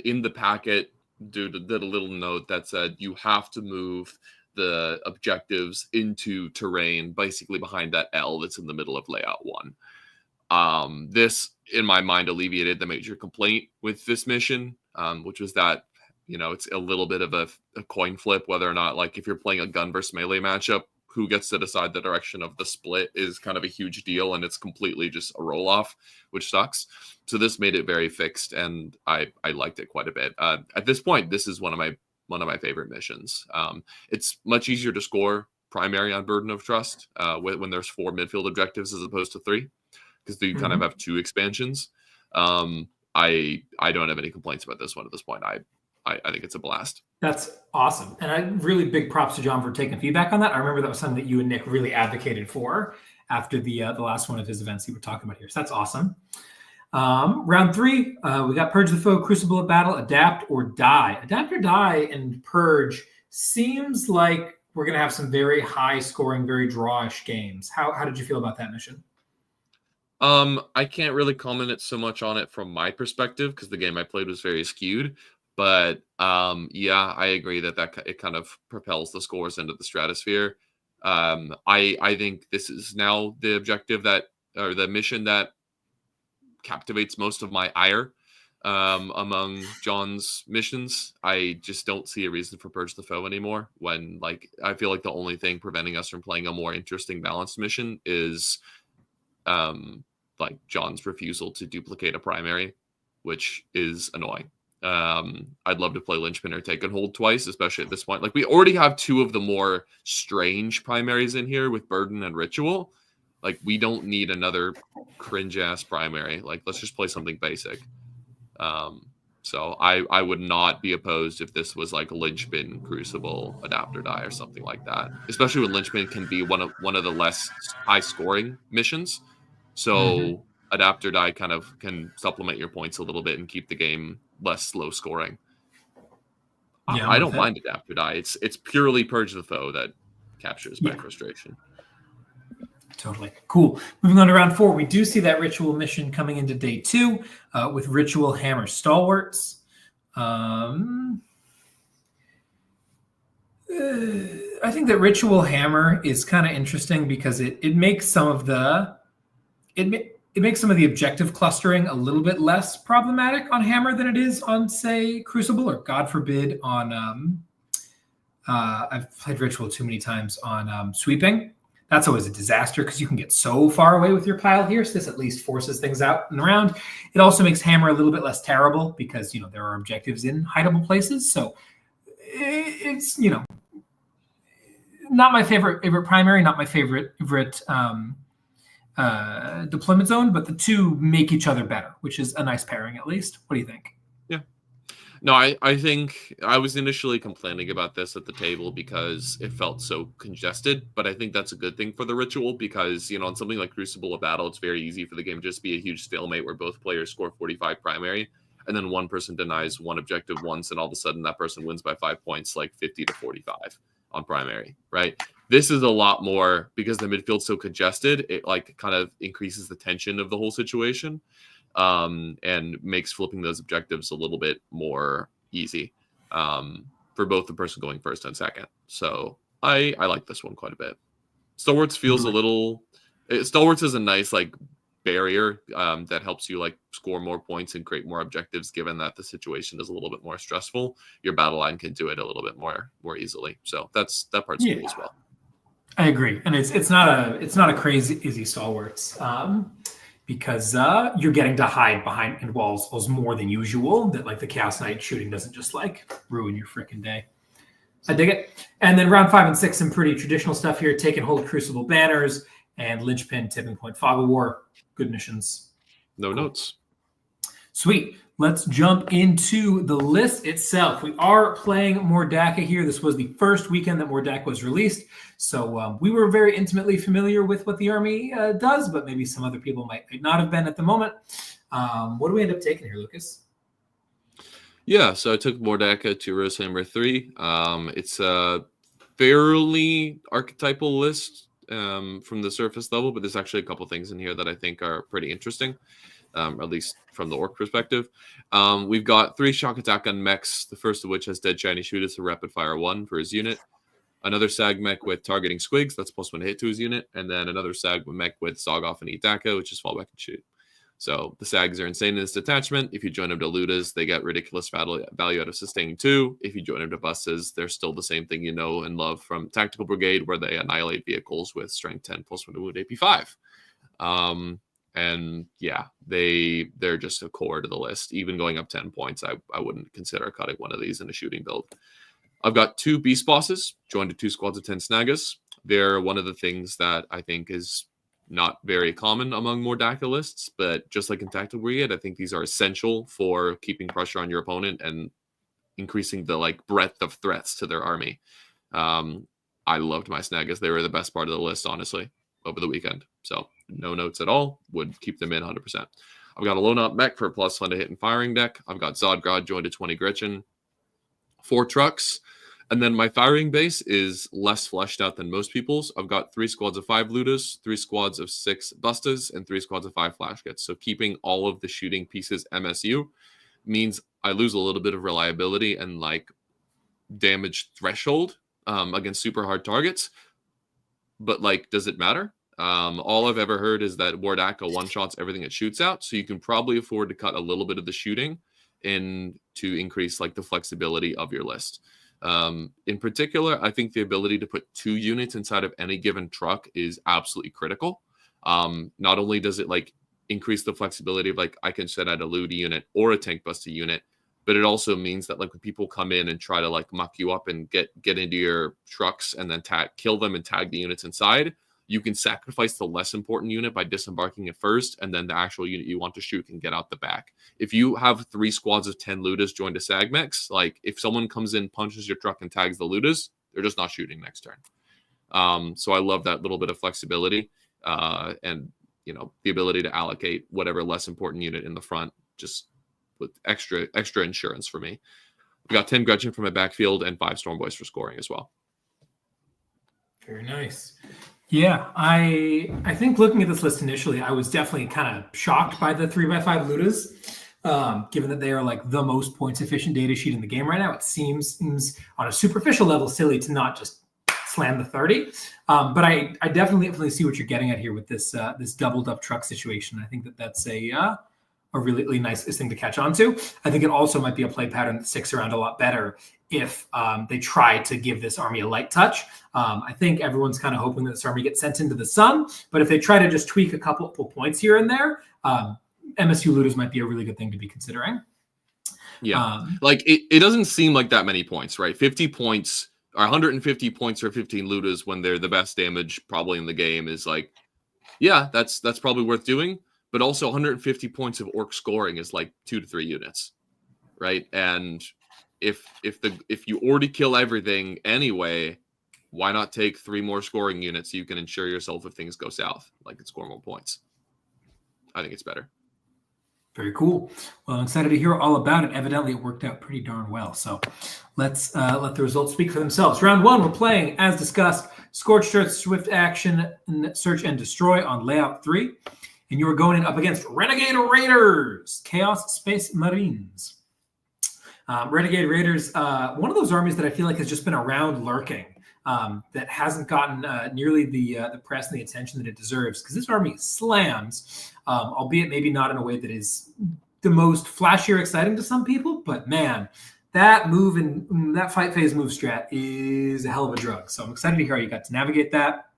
in the packet, did a little note that said you have to move the objectives into terrain, basically behind that L that's in the middle of layout 1. This, in my mind, alleviated the major complaint with this mission, which was that, it's a little bit of a coin flip whether or not, like, if you're playing a gun versus melee matchup, who gets to decide the direction of the split is kind of a huge deal, and it's completely just a roll-off, which sucks. So this made it very fixed, and I liked it quite a bit. At this point, this is one of my favorite missions. It's much easier to score primary on Burden of Trust when there's 4 midfield objectives as opposed to 3, because you kind of have 2 expansions. I don't have any complaints about this one at this point. I think it's a blast. That's awesome. And really big props to John for taking feedback on that. I remember that was something that you and Nick really advocated for after the last one of his events you were talking about here. So that's awesome. Round 3, we got Purge the Foe, Crucible of Battle, Adapt or Die. Adapt or Die and Purge seems like we're going to have some very high scoring, very drawish games. How did you feel about that mission? I can't really comment it so much on it from my perspective because the game I played was very skewed. But yeah, I agree that it kind of propels the scores into the stratosphere. I think this is now the objective or the mission that captivates most of my ire among John's missions. I just don't see a reason for Purge the Foe anymore. When, like, I feel like the only thing preventing us from playing a more interesting balanced mission is like John's refusal to duplicate a primary, which is annoying. I'd love to play Linchpin or Take and Hold twice, especially at this point. Like, we already have 2 of the more strange primaries in here with Burden and Ritual. Like, we don't need another cringe-ass primary. Like, let's just play something basic. So I would not be opposed if this was like Linchpin, Crucible, Adapt or Die or something like that. Especially when Linchpin can be one of the less high-scoring missions. So Adapt or Die kind of can supplement your points a little bit and keep the game less slow scoring. Yeah, I don't mind Adapt or Die. It's purely Purge the Foe that captures my frustration. Totally. Cool. Moving on to round 4, we do see that Ritual mission coming into day 2 with Ritual Hammer Stalwarts. I think that Ritual Hammer is kind of interesting because it makes some of the it makes some of the objective clustering a little bit less problematic on Hammer than it is on, say, Crucible, or God forbid on I've played Ritual too many times on Sweeping. That's always a disaster because you can get so far away with your pile here. So this at least forces things out and around. It also makes Hammer a little bit less terrible because, there are objectives in hideable places. So it's, not my favorite primary, not my favorite deployment zone, but the 2 make each other better, which is a nice pairing at least. What do you think? Yeah. No, I think I was initially complaining about this at the table because it felt so congested, but I think that's a good thing for the Ritual because, on something like Crucible of Battle, it's very easy for the game to just be a huge stalemate where both players score 45 primary, and then one person denies one objective once, and all of a sudden that person wins by 5 points, like 50 to 45 on primary, right? This is a lot more because the midfield's so congested, it like kind of increases the tension of the whole situation. And makes flipping those objectives a little bit more easy for both the person going first and second. So I like this one quite a bit. Stalwarts feels a little... Stalwarts is a nice like barrier that helps you like score more points and create more objectives given that the situation is a little bit more stressful. Your battle line can do it a little bit more easily. So that part's cool as well. I agree. And it's not a crazy easy Stalwarts. Because you're getting to hide behind walls more than usual. That like the Chaos Knight shooting doesn't just like ruin your freaking day. I dig it. And then round 5 and 6, some pretty traditional stuff here. Take and Hold Crucible Banners and Linchpin, Tipping Point, Fog of War. Good missions. No notes. Sweet. Let's jump into the list itself. We are playing more Dakka here. This was the first weekend that more Dakka was released. So we were very intimately familiar with what the army does, but maybe some other people might not have been at the moment. What do we end up taking here, Lucas? Yeah, so I took more Dakka to Rosehammer 3. It's a fairly archetypal list from the surface level, but there's actually a couple things in here that I think are pretty interesting, at least from the orc perspective. We've got 3 shock attack on mechs, the first of which has dead shiny shooters, so rapid fire 1 for his unit. Another sag mech with targeting squigs, that's +1 hit to his unit, and then another sag mech with Zog off and eat Dakka, which is fall back and shoot. So the sags are insane in this detachment. If you join them to Ludas, they get ridiculous value out of sustaining 2. If you join them to buses, they're still the same thing you know and love from Tactical Brigade, where they annihilate vehicles with strength 10 +1 to wound AP 5. And yeah, they're just a core to the list. Even going up 10 points, I wouldn't consider cutting one of these in a shooting build. I've got 2 beast bosses joined to 2 squads of 10 snaggas. They're one of the things that I think is not very common among more Dakka lists, but just like in Tactical Brigade, I think these are essential for keeping pressure on your opponent and increasing the breadth of threats to their army. I loved my snaggas. They were the best part of the list, honestly, over the weekend. So no notes at all. Would keep them in 100%. I've got a lone up mech for +1 to hit and firing deck. I've got Zodgrod joined to 20 Gretchen, 4 trucks. And then my firing base is less fleshed out than most people's. I've got 3 squads of 5 Ludas, 3 squads of 6 Bustas, and 3 squads of 5 Flash Kits. So keeping all of the shooting pieces MSU means I lose a little bit of reliability and damage threshold against super hard targets. But does it matter? All I've ever heard is that War Dakka one-shots everything it shoots out. So you can probably afford to cut a little bit of the shooting in to increase the flexibility of your list. In particular, I think the ability to put 2 units inside of any given truck is absolutely critical. Not only does it increase the flexibility of I can set out a Ludi unit or a tank buster unit, but it also means that when people come in and try to muck you up and get into your trucks and then kill them and tag the units inside, you can sacrifice the less important unit by disembarking it first, and then the actual unit you want to shoot can get out the back. If you have 3 squads of 10 Ludas joined to Sagmex, if someone comes in, punches your truck, and tags the Ludas, they're just not shooting next turn. So I love that little bit of flexibility and the ability to allocate whatever less important unit in the front, just with extra insurance for me. We got 10 Gretchen from my backfield and 5 Stormboys for scoring as well. Very nice. Yeah, I think looking at this list initially, I was definitely kind of shocked by the 3x5 Ludas, given that they are the most points efficient data sheet in the game right now. It seems on a superficial level silly to not just slam the 30. But I definitely see what you're getting at here with this this doubled up truck situation. I think that's a really nice thing to catch on to. I think it also might be a play pattern that sticks around a lot better if they try to give this army a light touch. I think everyone's kind of hoping that this army gets sent into the sun, but if they try to just tweak a couple points here and there, MSU Ludas might be a really good thing to be considering. Yeah, it doesn't seem like that many points, right? 50 points or 150 points for 15 Ludas when they're the best damage probably in the game is yeah, that's probably worth doing. But also 150 points of orc scoring is 2 to 3 units, right? And if you already kill everything anyway, why not take 3 more scoring units so you can ensure yourself if things go south, and score more points? I think it's better. Very cool. Well, I'm excited to hear all about it. Evidently, it worked out pretty darn well. So let's let the results speak for themselves. Round 1, we're playing, as discussed, Scorched Earth, Swift Action, Search and Destroy on Layout 3. And you are going in up against Renegade Raiders, Chaos Space Marines. Renegade Raiders, one of those armies that I feel has just been around lurking, that hasn't gotten nearly the press and the attention that it deserves, because this army slams, albeit maybe not in a way that is the most flashy or exciting to some people, but man, that move and that fight phase move strat is a hell of a drug. So I'm excited to hear how you got to navigate that.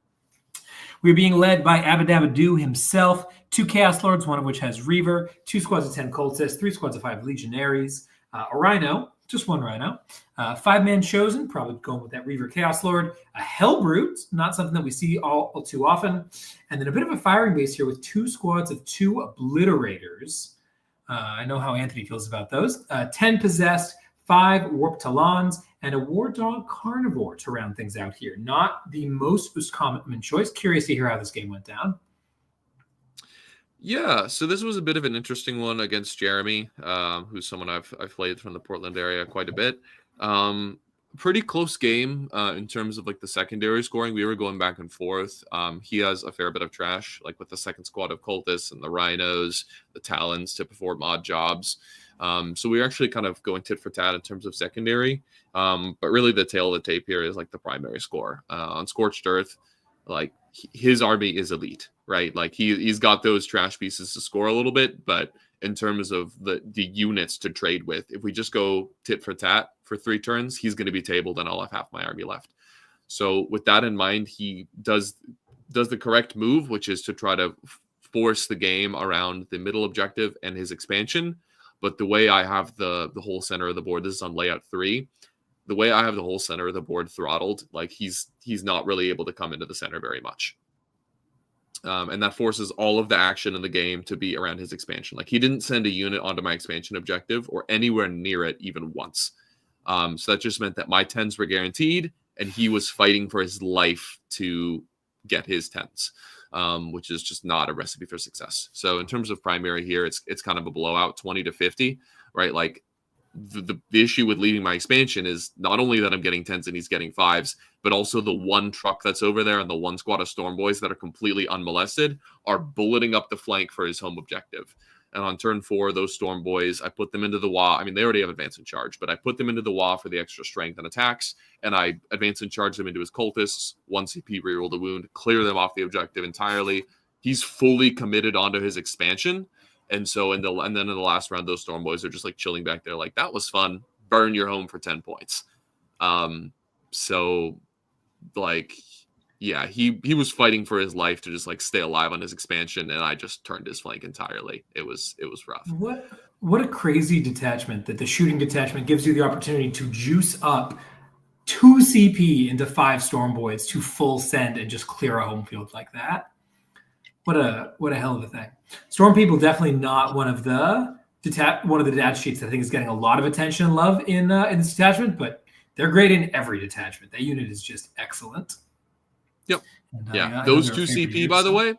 We're being led by Abadabadu himself, 2 Chaos Lords, one of which has Reaver, 2 squads of 10 Cultists, 3 squads of 5 Legionaries, a Rhino, just 1 Rhino, 5-man Chosen, probably going with that Reaver Chaos Lord, a Hellbrute, not something that we see all too often, and then a bit of a firing base here with 2 squads of 2 Obliterators. I know how Anthony feels about those. 10 Possessed, 5 Warped Talons, and a War Dog Carnivore to round things out here. Not the most common choice. Curious to hear how this game went down. Yeah, so this was a bit of an interesting one against Jeremy, who's someone I've played from the Portland area quite a bit. pretty close game in terms of like the secondary scoring. We were going back and forth. He has a fair bit of trash, like with the second squad of Cultists and the Rhinos, the Talons to perform odd jobs. So we're actually kind of going tit for tat in terms of secondary. But really the tail of the tape here is like the primary score. On Scorched Earth, like his army is elite, right? Like he's got those trash pieces to score a little bit, but in terms of the units to trade with, if we just go tit for tat for 3 turns, he's going to be tabled and I'll have half my army left. So with that in mind, he does the correct move, which is to try to force the game around the middle objective and his expansion. But the way I have the whole center of the board, this is on layout 3, the way I have the whole center of the board throttled, like he's not really able to come into the center very much. And that forces all of the action in the game to be around his expansion. Like he didn't send a unit onto my expansion objective or anywhere near it even once. So that just meant that my 10s were guaranteed and he was fighting for his life to get his 10s, which is just not a recipe for success. So in terms of primary here, it's kind of a blowout, 20-50, right? Like the issue with leaving my expansion is not only that I'm getting 10s and he's getting 5s, but also the one truck that's over there and the one squad of Storm Boys that are completely unmolested are bulleting up the flank for his home objective. And on turn 4, those Storm Boys, I put them into the WA. I mean, they already have advance and charge, but I put them into the WA for the extra strength and attacks, and I advance and charge them into his cultists, 1 CP, reroll the wound, clear them off the objective entirely. He's fully committed onto his expansion. And so and then in the last round, those Storm Boys are just like chilling back there, like, that was fun. Burn your home for 10 points. So like, yeah, he was fighting for his life to just like stay alive on his expansion, and I just turned his flank entirely. It was rough. What a crazy detachment that the shooting detachment gives you the opportunity to juice up 2 CP into 5 Storm Boys to full send and just clear a home field like that. What a hell of a thing. Storm People definitely not one of the detach sheets that I think is getting a lot of attention and love in this detachment, but they're great in every detachment. That unit is just excellent. Yep. And, those 2 CP, by the way,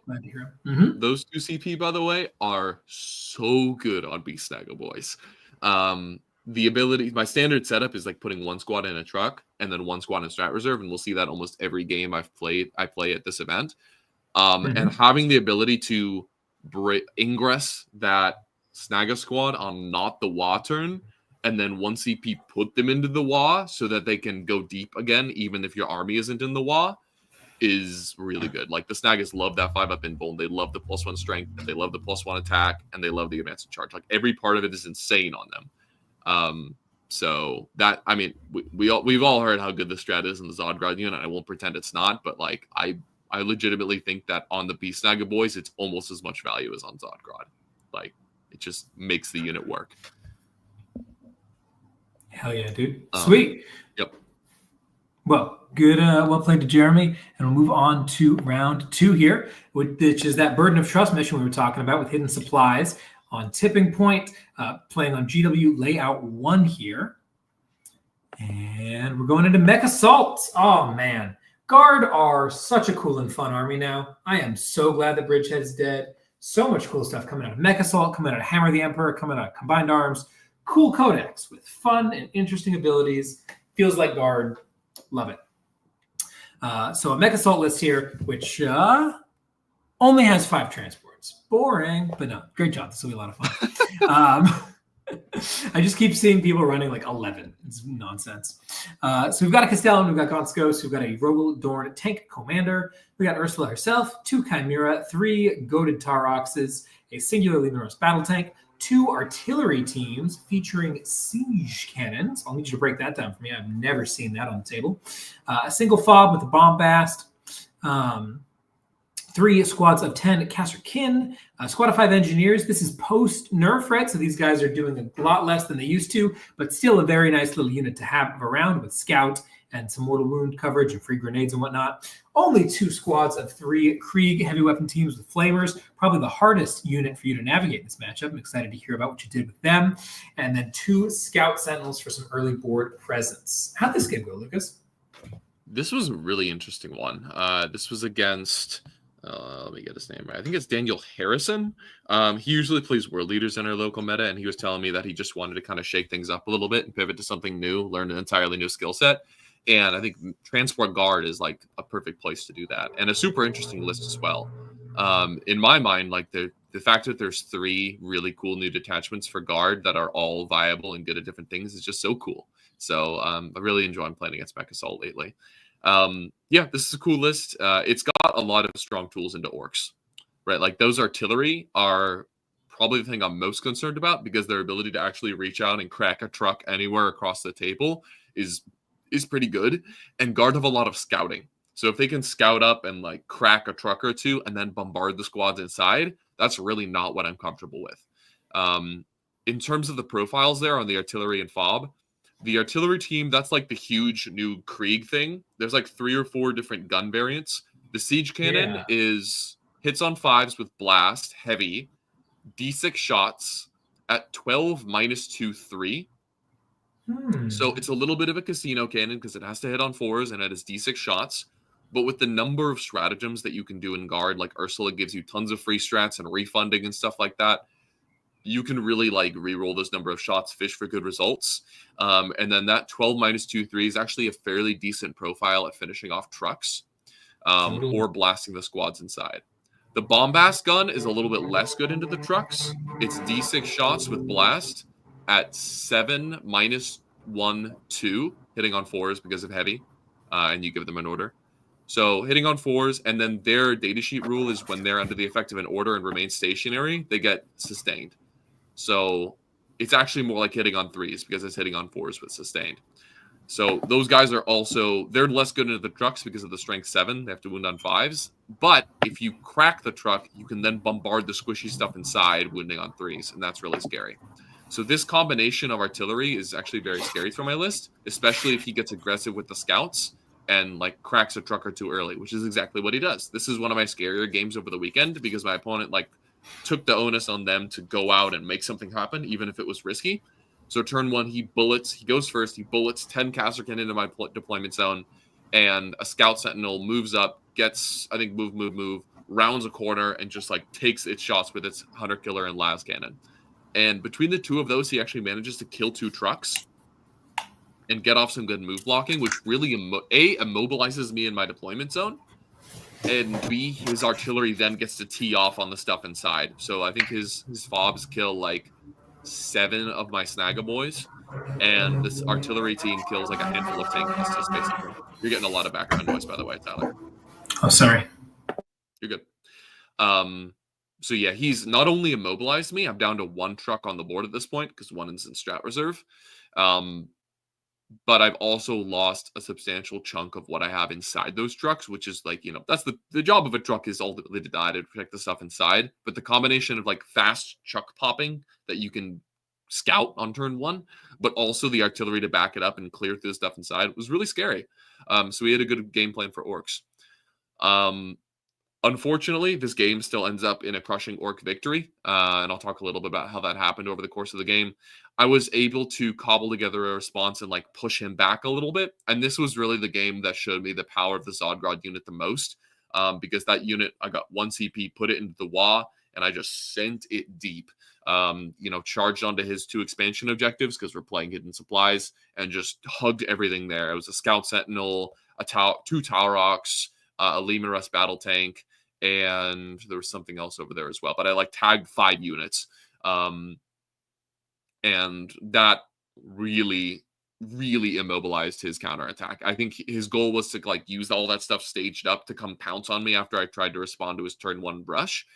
those 2 CP, by the way, are so good on Beast Snaggle Boys. The ability, my standard setup is like putting 1 squad in a truck and then 1 squad in strat reserve, and we'll see that almost every game I play at this event. And having the ability to ingress that Snagga squad on not the WA turn, and then 1 CP put them into the WA so that they can go deep again, even if your army isn't in the WA, is really good. Like the Snaggas love that 5-up in bone. They love the +1 strength, they love the +1 attack, and they love the advance and charge. Like every part of it is insane on them. So that, I mean, we've all heard how good the strat is in the Zodgrod unit. I won't pretend it's not, but like I legitimately think that on the Beast Snagga Boys, it's almost as much value as on Zodgrod. Like it just makes the unit work. Hell yeah, dude. Sweet. Yep. Well, good. Well played to Jeremy. And we'll move on to round 2 here, which is that Burden of Trust mission we were talking about with hidden supplies on Tipping Point, playing on GW Layout 1 here. And we're going into Mech Assault. Oh, man. Guard are such a cool and fun army now. I am so glad that Bridgehead is dead. So much cool stuff coming out of Mech Assault, coming out of Hammer the Emperor, coming out of Combined Arms. Cool codex with fun and interesting abilities. Feels like Guard. Love it. So a Mech Assault list here, which only has 5 transports. Boring, but no, great job. This will be a lot of fun. I just keep seeing people running like 11. It's nonsense. So we've got a Castellan, we've got Gonskos, we've got a Rogel Dorn tank commander, we got Ursula herself, 2 Chimera, 3 goaded Taroxes, a singularly numerous battle tank, 2 artillery teams featuring siege cannons. I'll need you to break that down for me. I've never seen that on the table. A single fob with a bombast. 3 squads of 10 Casterkin. A squad of 5 engineers. This is post-nerf, right? So these guys are doing a lot less than they used to, but still a very nice little unit to have around with scout and some mortal wound coverage and free grenades and whatnot. Only 2 squads of 3 Krieg heavy weapon teams with flamers. Probably the hardest unit for you to navigate in this matchup. I'm excited to hear about what you did with them. And then 2 scout sentinels for some early board presence. How'd this game go, Lucas? This was a really interesting one. This was against Let me get his name right. I think it's Daniel Harrison. He usually plays World Leaders in our local meta, and he was telling me that he just wanted to kind of shake things up a little bit and pivot to something new, learn an entirely new skill set. And I think Transport Guard is like a perfect place to do that, and a super interesting list as well. In my mind, like the fact that there's 3 really cool new detachments for Guard that are all viable and good at different things is just so cool. So I really enjoy playing against Mech Assault lately. Yeah, this is a cool list. It's got a lot of strong tools into orcs, right? Like those artillery are probably the thing I'm most concerned about, because their ability to actually reach out and crack a truck anywhere across the table is pretty good. And Guard have a lot of scouting. So if they can scout up and like crack a truck or 2 and then bombard the squads inside, that's really not what I'm comfortable with. In terms of the profiles there on the artillery and fob, the artillery team, that's like the huge new Krieg thing. There's like 3 or 4 different gun variants. The siege cannon is hits on 5s with blast, heavy, D6 shots at 12 -2/3. So it's a little bit of a casino cannon because it has to hit on 4s and it has D6 shots. But with the number of stratagems that you can do in Guard, like Ursula gives you tons of free strats and refunding and stuff like that, you can really like re-roll this number of shots, fish for good results. And then that 12 -2/3 is actually a fairly decent profile at finishing off trucks or blasting the squads inside. The bombast gun is a little bit less good into the trucks. It's D6 shots with blast at 7 -1/2, hitting on 4s because of heavy, and you give them an order. So hitting on 4s, and then their datasheet rule is when they're under the effect of an order and remain stationary, they get sustained. So it's actually more like hitting on 3s because it's hitting on 4s with sustained. So those guys are also, they're less good into the trucks because of the strength 7. They have to wound on 5s. But if you crack the truck, you can then bombard the squishy stuff inside, wounding on 3s. And that's really scary. So this combination of artillery is actually very scary for my list, especially if he gets aggressive with the scouts and like cracks a truck or 2 early, which is exactly what he does. This is one of my scarier games over the weekend because my opponent like took the onus on them to go out and make something happen, even if it was risky. So turn 1, he goes first, he bullets 10 Casterkin into my deployment zone, and a scout sentinel moves up, gets, I think, move, rounds a corner, and just like takes its shots with its hunter killer and las cannon. And between the 2 of those, he actually manages to kill 2 trucks and get off some good move blocking, which really A, immobilizes me in my deployment zone, and B, his artillery then gets to tee off on the stuff inside. So I think his fobs kill like 7 of my Snagaboys, and this artillery team kills like a handful of tank pistos, basically. You're getting a lot of background noise, by the way, Tyler. Oh, sorry. You're good. So yeah, he's not only immobilized me, I'm down to 1 truck on the board at this point because 1 is in strat reserve. But I've also lost a substantial chunk of what I have inside those trucks, which is like, that's the job of a truck is ultimately to die to protect the stuff inside. But the combination of like fast chuck popping that you can scout on turn 1, but also the artillery to back it up and clear through the stuff inside was really scary. So we had a good game plan for orcs. Unfortunately, this game still ends up in a crushing orc victory, and I'll talk a little bit about how that happened over the course of the game. I was able to cobble together a response and like push him back a little bit, and this was really the game that showed me the power of the Zodgrod unit the most, because that unit, I got 1 CP, put it into the WA, and I just sent it deep. Charged onto his 2 expansion objectives because we're playing hidden supplies, and just hugged everything there. It was a Scout Sentinel, 2 Tower Rocks, a Lehman Russ battle tank, and there was something else over there as well. But I like tagged 5 units. And that really, really immobilized his counterattack. I think his goal was to like use all that stuff staged up to come pounce on me after I tried to respond to his turn 1 brush.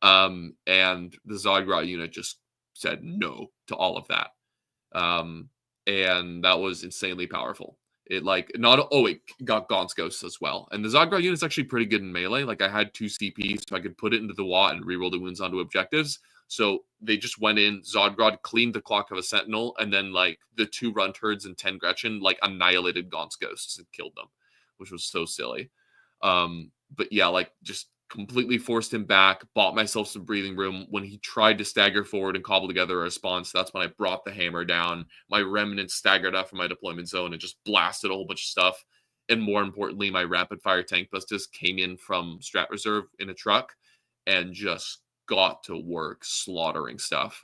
And the Zodgrod unit just said no to all of that. And that was insanely powerful. It got Gaunt's Ghosts as well. And the Zodgrod unit's actually pretty good in melee. Like I had 2 CPs, so I could put it into the WA and reroll the wounds onto objectives. So they just went in, Zodgrod cleaned the clock of a Sentinel, and then like the 2 Runt Herds and 10 Gretchen like annihilated Gaunt's Ghosts and killed them, which was so silly. But yeah, like just completely forced him back, bought myself some breathing room. When he tried to stagger forward and cobble together a response, that's when I brought the hammer down. My remnants staggered up from my deployment zone and just blasted a whole bunch of stuff. And more importantly, my rapid fire tank busters came in from strat reserve in a truck and just got to work slaughtering stuff.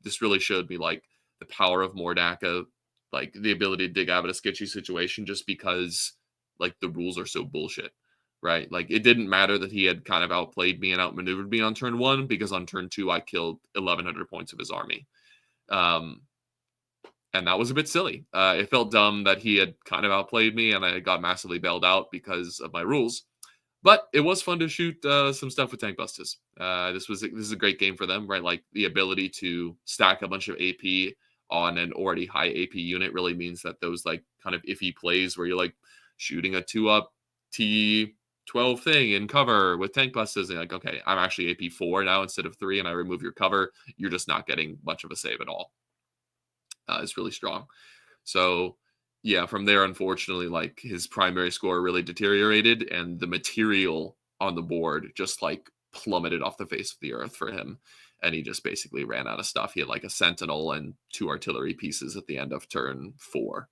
This really showed me like the power of Dakka, like the ability to dig out of a sketchy situation just because like the rules are so bullshit, right? Like it didn't matter that he had kind of outplayed me and outmaneuvered me on turn 1 because on turn 2 I killed 1,100 points of his army. And that was a bit silly. It felt dumb that he had kind of outplayed me and I got massively bailed out because of my rules. But it was fun to shoot some stuff with tank busters. This is a great game for them, right? Like the ability to stack a bunch of AP on an already high AP unit really means that those like kind of iffy plays where you're like shooting a 2-up T12 thing in cover with tank busters and like, okay, I'm actually AP 4 now instead of 3 and I remove your cover. You're just not getting much of a save at all. Is really strong. So yeah, from there, unfortunately, like his primary score really deteriorated and the material on the board just like plummeted off the face of the earth for him. And he just basically ran out of stuff. He had like a sentinel and 2 artillery pieces at the end of turn 4.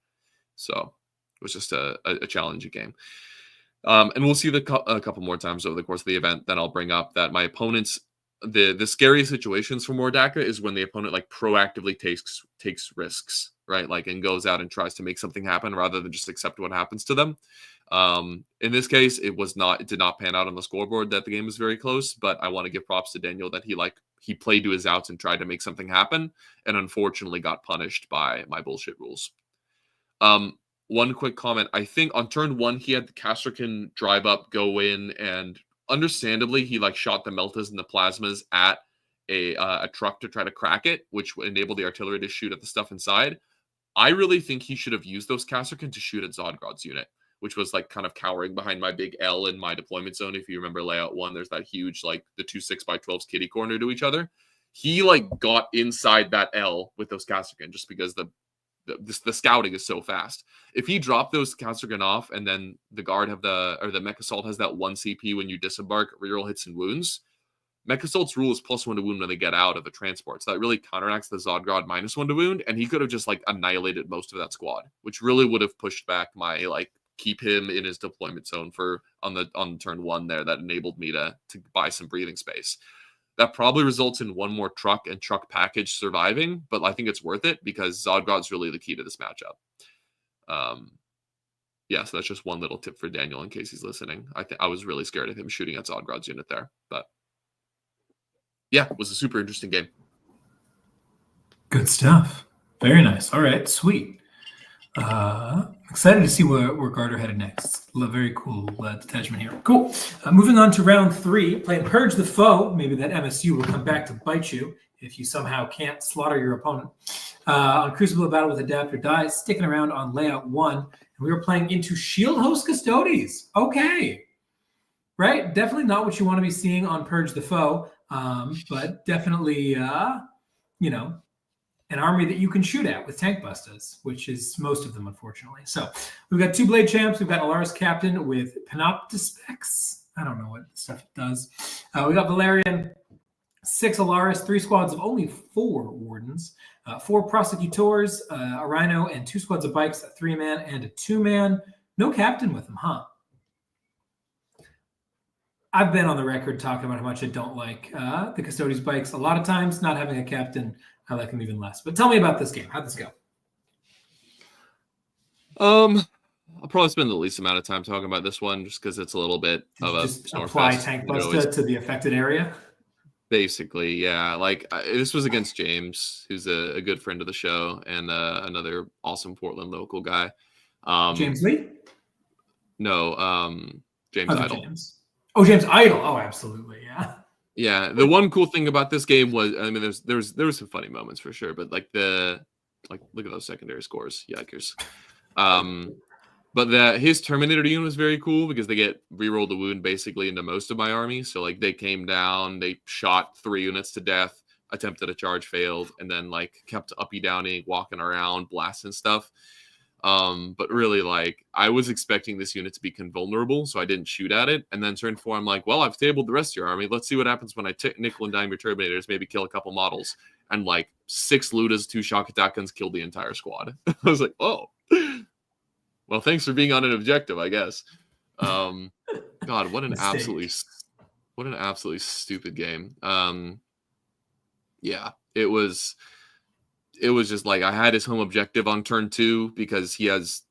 So it was just a challenging game. And we'll see a couple more times over the course of the event. Then I'll bring up that my opponents, the scary situations for Dakka is when the opponent like proactively takes risks, right? Like and goes out and tries to make something happen rather than just accept what happens to them. In this case, it did not pan out on the scoreboard that the game was very close, but I want to give props to Daniel that he played to his outs and tried to make something happen and unfortunately got punished by my bullshit rules. One quick comment. I think on turn 1, he had the Casterkin drive up, go in, and understandably, he like shot the meltas and the plasmas at a truck to try to crack it, which enabled the artillery to shoot at the stuff inside. I really think he should have used those Casterkin to shoot at Zodgrod's unit, which was like kind of cowering behind my big L in my deployment zone. If you remember layout 1, there's that huge like the 2 6x12s kitty corner to each other. He like got inside that L with those Casterkin just because the scouting is so fast. If he dropped those Casterkin off and then the guard the Mech Assault has that 1 CP when you disembark, reroll hits and wounds, Mech Assault's rule is +1 to wound when they get out of the transport. So that really counteracts the Zodgrod -1 to wound, and he could have just like annihilated most of that squad, which really would have pushed back my like keep him in his deployment zone for on turn 1 there. That enabled me to buy some breathing space. That probably results in 1 more truck and truck package surviving, but I think it's worth it because Zodgrod's really the key to this matchup. Yeah, so that's just one little tip for Daniel in case he's listening. I was really scared of him shooting at Zodgrod's unit there, but yeah, it was a super interesting game. Good stuff. Very nice. All right, sweet. Excited to see where Garter headed next. Very cool detachment here. Cool. Moving on to round 3, playing Purge the Foe. Maybe that MSU will come back to bite you if you somehow can't slaughter your opponent. On Crucible of Battle with Adapter Die, sticking around on layout 1. And we were playing into Shield Host Custodes. Okay. Right? Definitely not what you want to be seeing on Purge the Foe, but definitely, an army that you can shoot at with tank busters, which is most of them, unfortunately. So we've got 2 Blade Champs. We've got Alaris Captain with Panoptispex. I don't know what stuff it does. We got Valerian, 6 Alaris, 3 squads of only 4 Wardens, 4 Prosecutors, a Rhino, and 2 squads of Bikes, a 3-man and a 2-man. No Captain with them, huh? I've been on the record talking about how much I don't like the Custodes Bikes. A lot of times, not having a captain, I like them even less. But tell me about this game. How'd this go? I'll probably spend the least amount of time talking about this one just because it's a little bit of a just apply tank buster to the affected area. Basically, yeah. Like this was against James, who's a good friend of the show and another awesome Portland local guy. James Lee? No, James Idle. James Idle. Oh, absolutely, yeah. Yeah, the one cool thing about this game was, I mean, there was some funny moments for sure, but look at those secondary scores, yikers. But his Terminator unit was very cool because they get reroll the wound basically into most of my army. So like they came down, they shot 3 units to death, attempted a charge, failed, and then like kept uppy downing, walking around, blasting stuff. But really, like, I was expecting this unit to be invulnerable, so I didn't shoot at it. And then turn 4, I'm like, well, I've tabled the rest of your army. Let's see what happens when I nickel and dime your Terminators, maybe kill a couple models. And like 6 Ludas, 2 shock attack guns killed the entire squad. I was like, oh. Well, thanks for being on an objective, I guess. God, what an absolutely stupid game. Yeah, it was just like I had his home objective on turn 2 because he has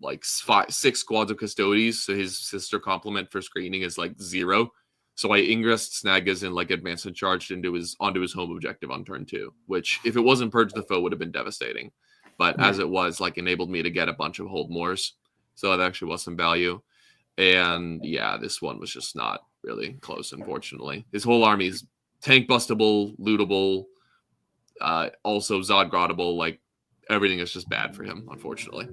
like 6 squads of custodies, so his sister complement for screening is like 0. So I ingressed Snagas and like advanced and charged onto his home objective on turn 2, which if it wasn't Purge the Foe would have been devastating. But as it was, like enabled me to get a bunch of hold mores. So that actually was some value. And yeah, this one was just not really close, unfortunately. His whole army is tank bustable, lootable, also Zod grottable. Like everything is just bad for him, unfortunately.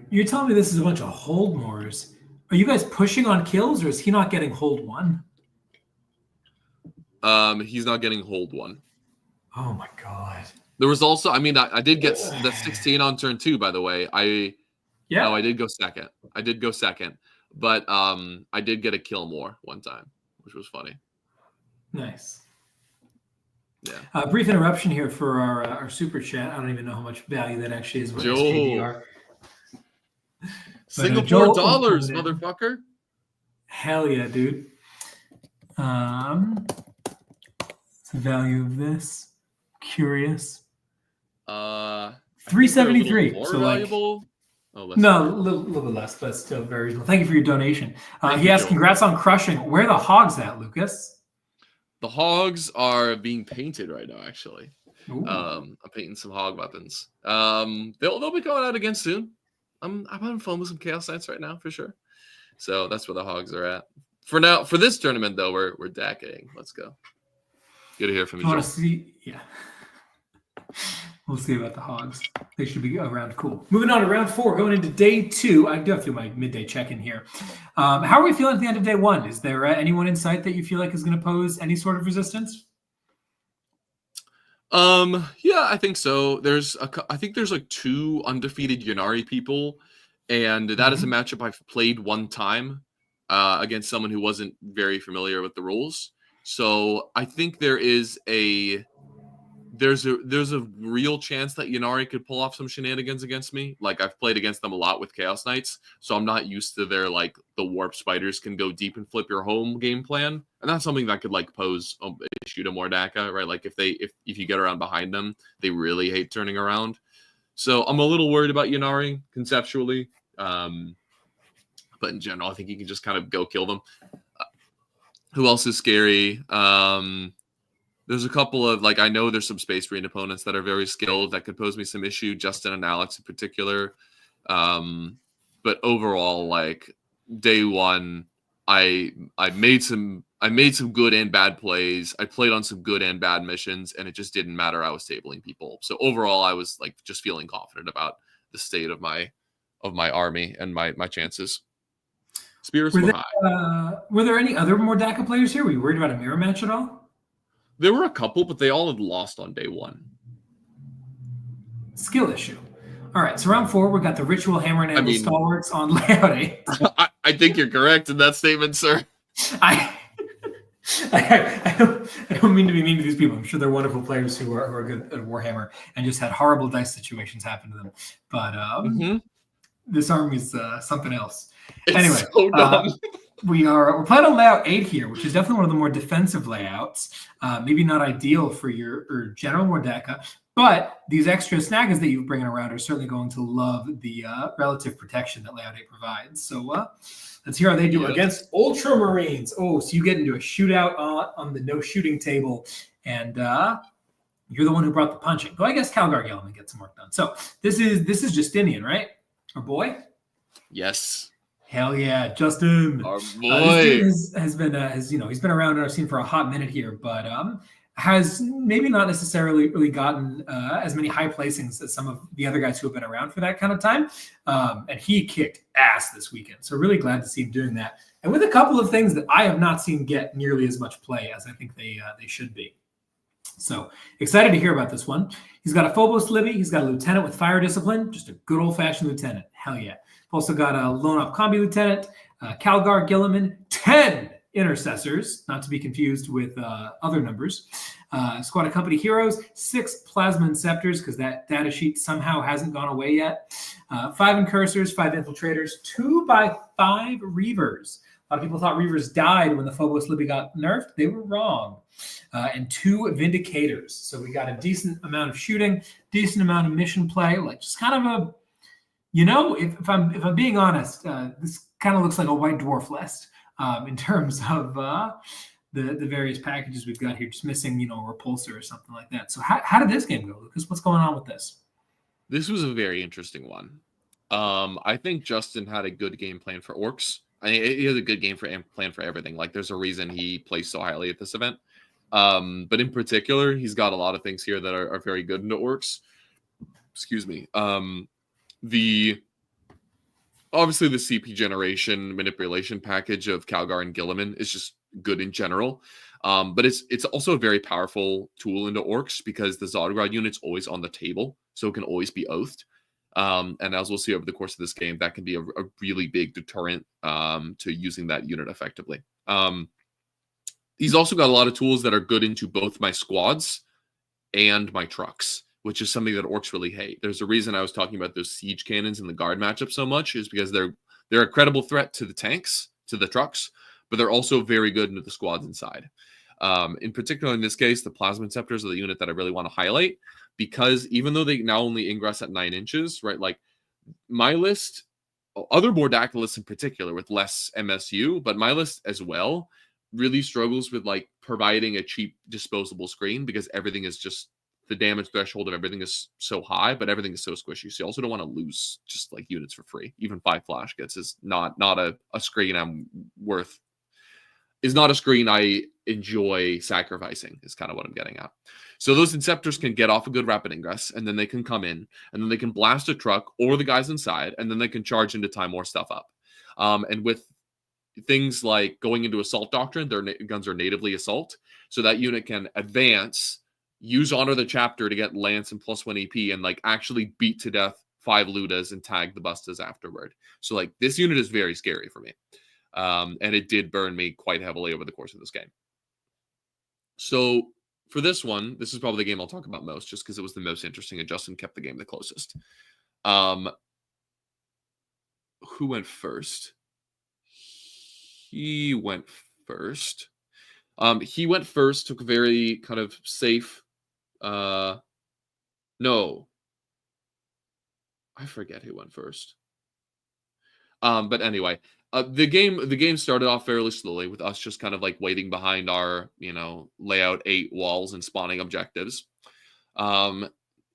You're telling me this is a bunch of hold mores. Are you guys pushing on kills, or is he not getting hold 1? He's not getting hold 1. Oh my god. There was also, I mean, I did get that 16 on turn 2, by the way. I did go second. But I did get a kill more one time, which was funny. Nice. Yeah. Brief interruption here for our super chat. I don't even know how much value that actually is with SKDR. Singapore dollars, motherfucker. Hell yeah, dude. What's the value of this? Curious. 373. So valuable. No, a little bit less, but still very reasonable. Thank you for your donation. He asked, congrats on crushing. Where are the hogs at, Lucas? The hogs are being painted right now, actually. I'm painting some hog weapons. They'll be going out again soon. I'm having fun with some Chaos Knights right now, for sure. So that's where the hogs are at. For now, for this tournament, though, we're Dakkaing. Let's go. Good to hear from you. Want to see? Yeah. We'll see about the hogs. They should be around. Cool. Moving on to round 4, going into day 2. I do have to do my midday check-in here. How are we feeling at the end of day 1? Is there anyone in sight that you feel like is going to pose any sort of resistance? Yeah, I think so. I think there's like 2 undefeated Ynnari people, and that is a matchup I've played one time against someone who wasn't very familiar with the rules. So I think there's a real chance that Ynnari could pull off some shenanigans against me. Like I've played against them a lot with Chaos Knights, so I'm not used to their like the warp spiders can go deep and flip your home game plan, and that's something that could like pose an issue to Mordaka, right? Like if you get around behind them, they really hate turning around. So I'm a little worried about Ynnari conceptually, but in general, I think you can just kind of go kill them. Who else is scary? There's a couple of, like, I know there's some Space Marine opponents that are very skilled that could pose me some issue, Justin and Alex in particular. But overall, like, day 1, I made some good and bad plays. I played on some good and bad missions, and it just didn't matter. I was tabling people. So overall, I was, like, just feeling confident about the state of my army and my chances. Spirits were high. Were there any other more Dakka players here? Were you worried about a mirror match at all? There were a couple, but they all had lost on day 1. Skill issue. All right, so round 4, we got the Ritual Hammer and Anvil Stalwarts on layout 8. I think you're correct in that statement, sir. I don't mean to be mean to these people. I'm sure they're wonderful players who are good at Warhammer and just had horrible dice situations happen to them. But this army is something else. Anyway, so dumb. We're playing on layout 8 here, which is definitely one of the more defensive layouts. Maybe not ideal for your general Mordaka, but these extra snagas that you're bringing around are certainly going to love the relative protection that layout 8 provides. So let's hear how they do against Ultramarines. Oh, so you get into a shootout on the no shooting table, and you're the one who brought the punching. Though I guess Calgar Gelman gets some work done. So this is Justinian, right? Our boy? Yes. Hell yeah, Justin! Our boy has been he's been around in our scene for a hot minute here, but has maybe not necessarily really gotten as many high placings as some of the other guys who have been around for that kind of time. And he kicked ass this weekend, so really glad to see him doing that. And with a couple of things that I have not seen get nearly as much play as I think they should be. So excited to hear about this one. He's got a Phobos Libby. He's got a lieutenant with fire discipline, just a good old fashioned lieutenant. Hell yeah. Also got a lone up combi lieutenant, Calgar Gilliman, 10 intercessors, not to be confused with other numbers. Squad of company heroes, 6 plasma inceptors, because that data sheet somehow hasn't gone away yet. 5 incursors, 5 infiltrators, 2x5 reavers. A lot of people thought reavers died when the Phobos Libby got nerfed. They were wrong. And 2 vindicators. So we got a decent amount of shooting, decent amount of mission play, like just kind of a, if I'm being honest, this kind of looks like a White Dwarf list in terms of the various packages we've got here, just missing, a repulsor or something like that. So how did this game go, Lucas? What's going on with this? This was a very interesting one. I think Justin had a good game plan for orcs. I mean, he has a good game plan for everything. Like, there's a reason he plays so highly at this event. But in particular, he's got a lot of things here that are very good into orcs. Excuse me. Obviously the CP generation manipulation package of Calgar and Gilliman is just good in general. But it's also a very powerful tool into orcs because the Zodgrod unit's always on the table, so it can always be oathed. And as we'll see over the course of this game, that can be a really big deterrent to using that unit effectively. He's also got a lot of tools that are good into both my squads and my trucks, which is something that orcs really hate. There's a reason I was talking about those siege cannons in the guard matchup so much, is because they're a credible threat to the tanks, to the trucks, but they're also very good into the squads inside. In particular, in this case, the Plasma Inceptors are the unit that I really want to highlight, because even though they now only ingress at 9 inches, right? Like my list, other Dakka lists in particular with less MSU, but my list as well really struggles with like providing a cheap disposable screen, because everything is just, the damage threshold of everything is so high, but everything is so squishy. So you also don't want to lose just like units for free. Even 5 flash kits is not a screen is not a screen I enjoy sacrificing, is kind of what I'm getting at. So those Inceptors can get off a good rapid ingress, and then they can come in, and then they can blast a truck or the guys inside, and then they can charge into tie more stuff up. And with things like going into Assault Doctrine, their guns are natively Assault, so that unit can advance, use Honor the Chapter to get Lance and +1 EP, and like actually beat to death 5 Ludas and tag the Bustas afterward. So like this unit is very scary for me. And it did burn me quite heavily over the course of this game. So for this one, this is probably the game I'll talk about most, just because it was the most interesting and Justin kept the game the closest. Who went first? He went first. Took a very kind of safe. No, I forget who went first. But anyway, the game started off fairly slowly with us just kind of like waiting behind our, layout 8 walls and spawning objectives. If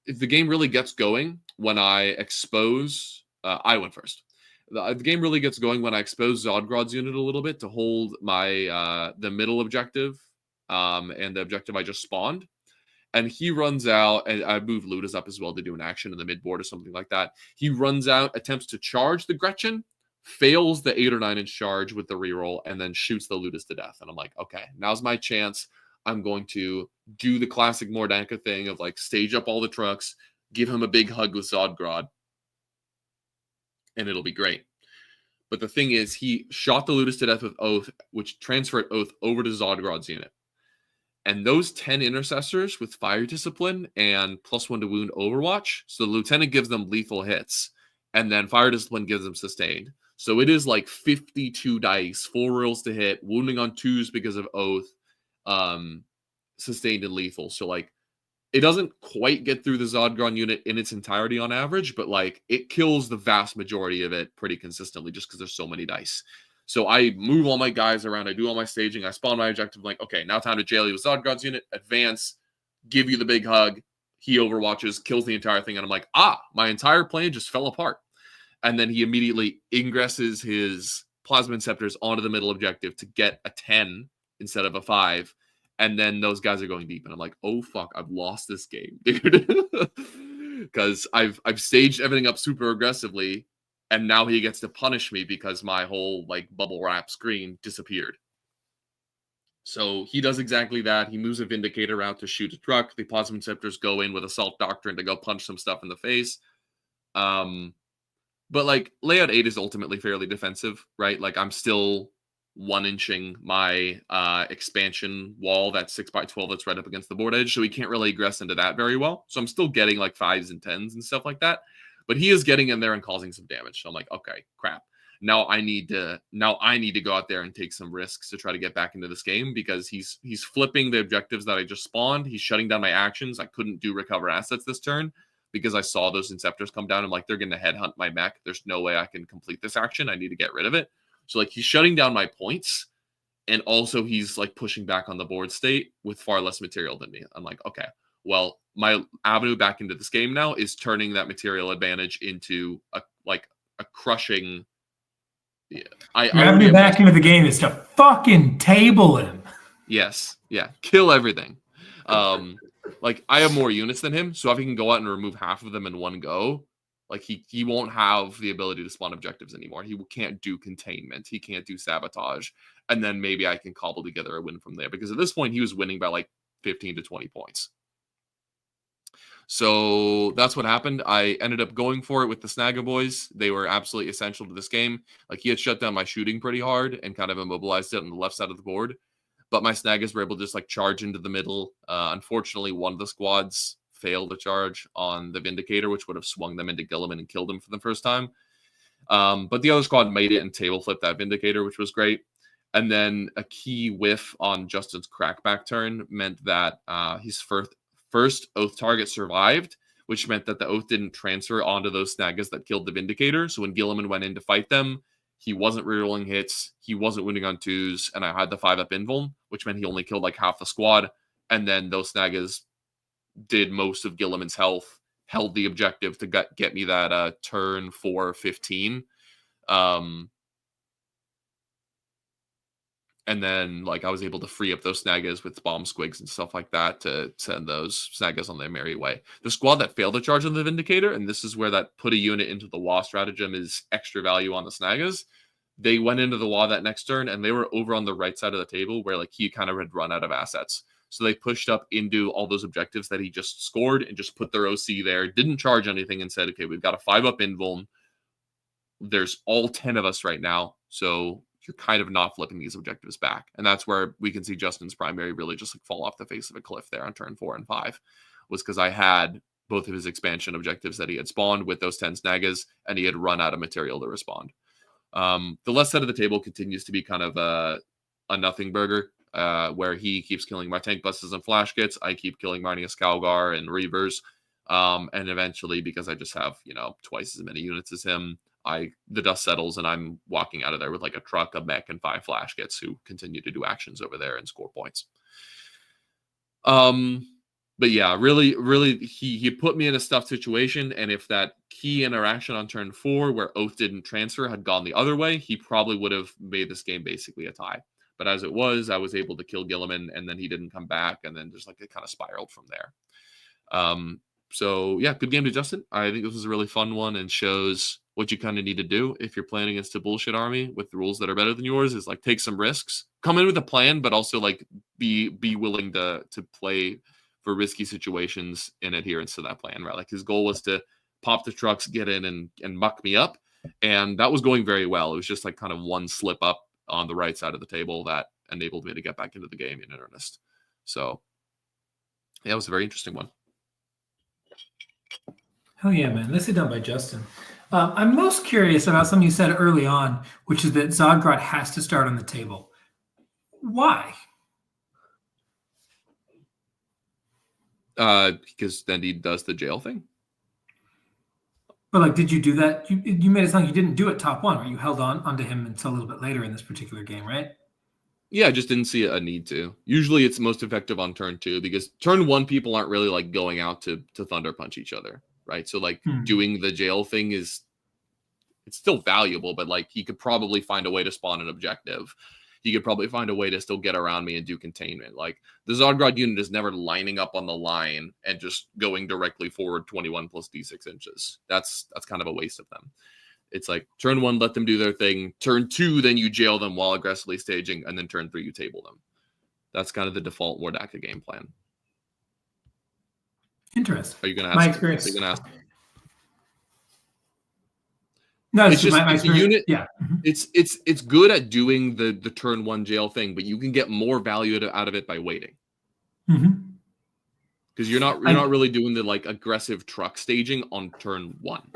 the game really gets going when I expose, I went first. The game really gets going when I expose Zodgrod's unit a little bit to hold my the middle objective and the objective I just spawned. And he runs out, and I move Ludas up as well to do an action in the midboard or something like that. He runs out, attempts to charge the Gretchen, fails the 8 or 9 inch charge with the reroll, and then shoots the Ludas to death. And I'm like, okay, now's my chance. I'm going to do the classic Dakka thing of like stage up all the trucks, give him a big hug with Zodgrod, and it'll be great. But the thing is, he shot the Ludas to death with Oath, which transferred Oath over to Zodgrod's unit. And those 10 intercessors with Fire Discipline and +1 to wound Overwatch, so the Lieutenant gives them lethal hits, and then Fire Discipline gives them sustained. So it is like 52 dice, 4 rolls to hit, wounding on 2s because of Oath, sustained and lethal. So like, it doesn't quite get through the Zodgron unit in its entirety on average, but like it kills the vast majority of it pretty consistently just because there's so many dice. So I move all my guys around, I do all my staging, I spawn my objective, like, okay, now time to jail you with Zodgrod's unit, advance, give you the big hug, he overwatches, kills the entire thing, and I'm like, my entire plan just fell apart. And then he immediately ingresses his Plasma Inceptors onto the middle objective to get a 10 instead of a 5. And then those guys are going deep. And I'm like, oh, fuck, I've lost this game, dude. Because I've staged everything up super aggressively. And now he gets to punish me because my whole like bubble wrap screen disappeared. So he does exactly that. He moves a Vindicator out to shoot a truck. The Plasma Inceptors go in with Assault Doctrine to go punch some stuff in the face. But like layout 8 is ultimately fairly defensive, right? Like I'm still 1-inching my expansion wall, that 6x12 that's right up against the board edge. So he can't really aggress into that very well. So I'm still getting like 5s and 10s and stuff like that. but he is getting in there and causing some damage. So I'm like, okay, crap. Now I need to go out there and take some risks to try to get back into this game, because he's flipping the objectives that I just spawned. He's shutting down my actions. I couldn't do recover assets this turn because I saw those Inceptors come down. I'm like, they're going to headhunt my mech. There's no way I can complete this action. I need to get rid of it. So like, he's shutting down my points, and also he's like pushing back on the board state with far less material than me. I'm like, okay, well, my avenue back into this game now is turning that material advantage into a crushing. Yeah, Your avenue back into the game is to fucking table him. Yes, yeah, kill everything. Like, I have more units than him, so if he can go out and remove half of them in one go, like he won't have the ability to spawn objectives anymore. He can't do containment. He can't do sabotage, and then maybe I can cobble together a win from there. Because at this point, he was winning by like 15 to 20 points. So that's what happened. I ended up going for it with the Snagga boys. They were absolutely essential to this game. Like, he had shut down my shooting pretty hard and kind of immobilized it on the left side of the board. But my Snaggas were able to just like charge into the middle. Unfortunately, one of the squads failed to charge on the Vindicator, which would have swung them into Gilliman and killed him for the first time. But the other squad made it and table flipped that Vindicator, which was great. And then a key whiff on Justin's crackback turn meant that his first Oath target survived, which meant that the Oath didn't transfer onto those Snaggas that killed the Vindicator. So when Gilliman went in to fight them, he wasn't rerolling hits, he wasn't winning on 2s, and I had the 5-up invuln, which meant he only killed like half the squad. And then those Snaggas did most of Gilliman's health, held the objective to get me that turn 4-15. And then, like, I was able to free up those Snaggas with bomb squigs and stuff like that to send those Snaggas on their merry way. The squad that failed to charge on the Vindicator, and this is where that put a unit into the wall stratagem is extra value on the Snaggas, they went into the wall that next turn, and they were over on the right side of the table where, like, he kind of had run out of assets. So they pushed up into all those objectives that he just scored and just put their OC there, didn't charge anything, and said, okay, we've got a 5-up invuln. There's all 10 of us right now, so you're kind of not flipping these objectives back. And that's where we can see Justin's primary really just like fall off the face of a cliff there on turn 4 and 5, was because I had both of his expansion objectives that he had spawned with those 10 Snaggas, and he had run out of material to respond. The left side of the table continues to be kind of a nothing burger, where he keeps killing my tank buses and flash kits. I keep killing Marnia Skalgar and Reavers. And eventually, because I just have, twice as many units as him, the dust settles and I'm walking out of there with like a truck, a mech, and 5 flash kits who continue to do actions over there and score points. But yeah, really, he put me in a tough situation. And if that key interaction on turn 4 where Oath didn't transfer had gone the other way, he probably would have made this game basically a tie. But as it was, I was able to kill Gilliman, and then he didn't come back, and then just like it kind of spiraled from there. So yeah, good game to Justin. I think this was a really fun one and shows what you kind of need to do if you're playing against a bullshit army with the rules that are better than yours, is like take some risks, come in with a plan, but also like be willing to play for risky situations in adherence to that plan, right? Like his goal was to pop the trucks, get in and muck me up. And that was going very well. It was just like kind of one slip up on the right side of the table that enabled me to get back into the game in earnest. So yeah, it was a very interesting one. Hell yeah, man. Nicely done by Justin. I'm most curious about something you said early on, which is that Zodgrot has to start on the table. Why? Because then he does the jail thing. But like, did you do that? You made it sound like you didn't do it top 1, right? You held on onto him until a little bit later in this particular game, right? Yeah, I just didn't see a need to. Usually it's most effective on turn 2 because turn 1 people aren't really like going out to thunder punch each other, right? So like doing the jail thing it's still valuable, but like he could probably find a way to spawn an objective. He could probably find a way to still get around me and do containment. Like the Zodgrod unit is never lining up on the line and just going directly forward 21 plus D6 inches. That's kind of a waste of them. It's like turn 1, let them do their thing. Turn 2, then you jail them while aggressively staging, and then turn 3, you table them. That's kind of the default War Dakka game plan. Interesting. Are you going to ask? My experience. Are you going to ask? No, it's just my unit. Yeah, it's good at doing the turn 1 jail thing, but you can get more value out of it by waiting. Because you're not really doing the like aggressive truck staging on turn 1.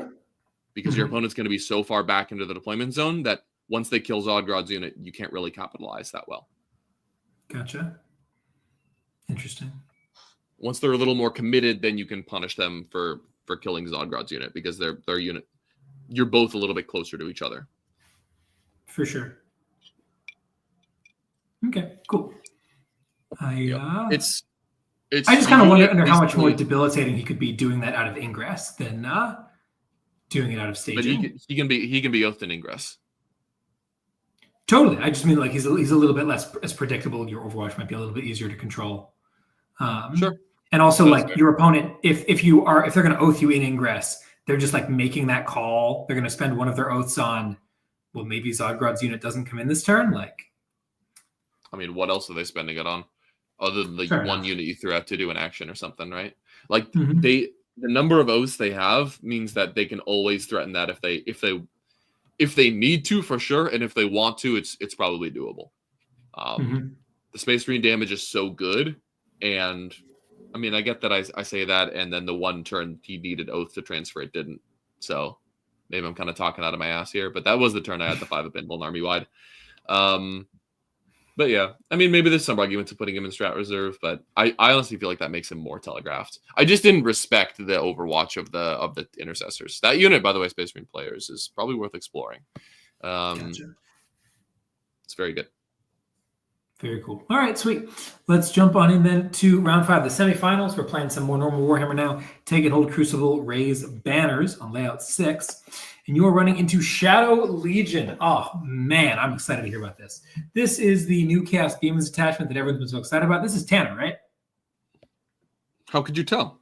because your opponent's going to be so far back into the deployment zone that once they kill Zodgrod's unit, you can't really capitalize that well. Gotcha. Interesting. Once they're a little more committed, then you can punish them for killing Zodgrod's unit, because their unit, you're both a little bit closer to each other. For sure. Okay, cool. It's I just kind of wonder how much more debilitating he could be doing that out of Ingress than doing it out of staging. But he can be oathed in Ingress. Totally. I just mean like he's a little bit less as predictable. Your Overwatch might be a little bit easier to control. Sure. And also, that's like fair. Your opponent, if they're going to oath you in Ingress, they're just like making that call. They're going to spend one of their oaths on, well, maybe Zodgrod's unit doesn't come in this turn. Like, I mean, what else are they spending it on, other than the one unit you threw out to do an action or something, right? Like the number of oaths they have means that they can always threaten that if they need to, for sure, and if they want to, it's probably doable. The Space Marine damage is so good, and I mean, I get that I say that, and then the one turn he needed oath to transfer, it didn't. So maybe I'm kind of talking out of my ass here, but that was the turn I had the 5 of Pinball army wide. But yeah, I mean, maybe there's some argument to putting him in strat reserve, but I honestly feel like that makes him more telegraphed. I just didn't respect the Overwatch of the intercessors. That unit, by the way, Space Marine players, is probably worth exploring. Gotcha. It's very good. Very cool. All right, sweet. Let's jump on in then to round 5, the semifinals. We're playing some more normal Warhammer now. Take and hold Crucible, raise banners on layout 6. And you are running into Shadow Legion. Oh, man, I'm excited to hear about this. This is the new Chaos Demons attachment that everyone's been so excited about. This is Tanner, right? How could you tell?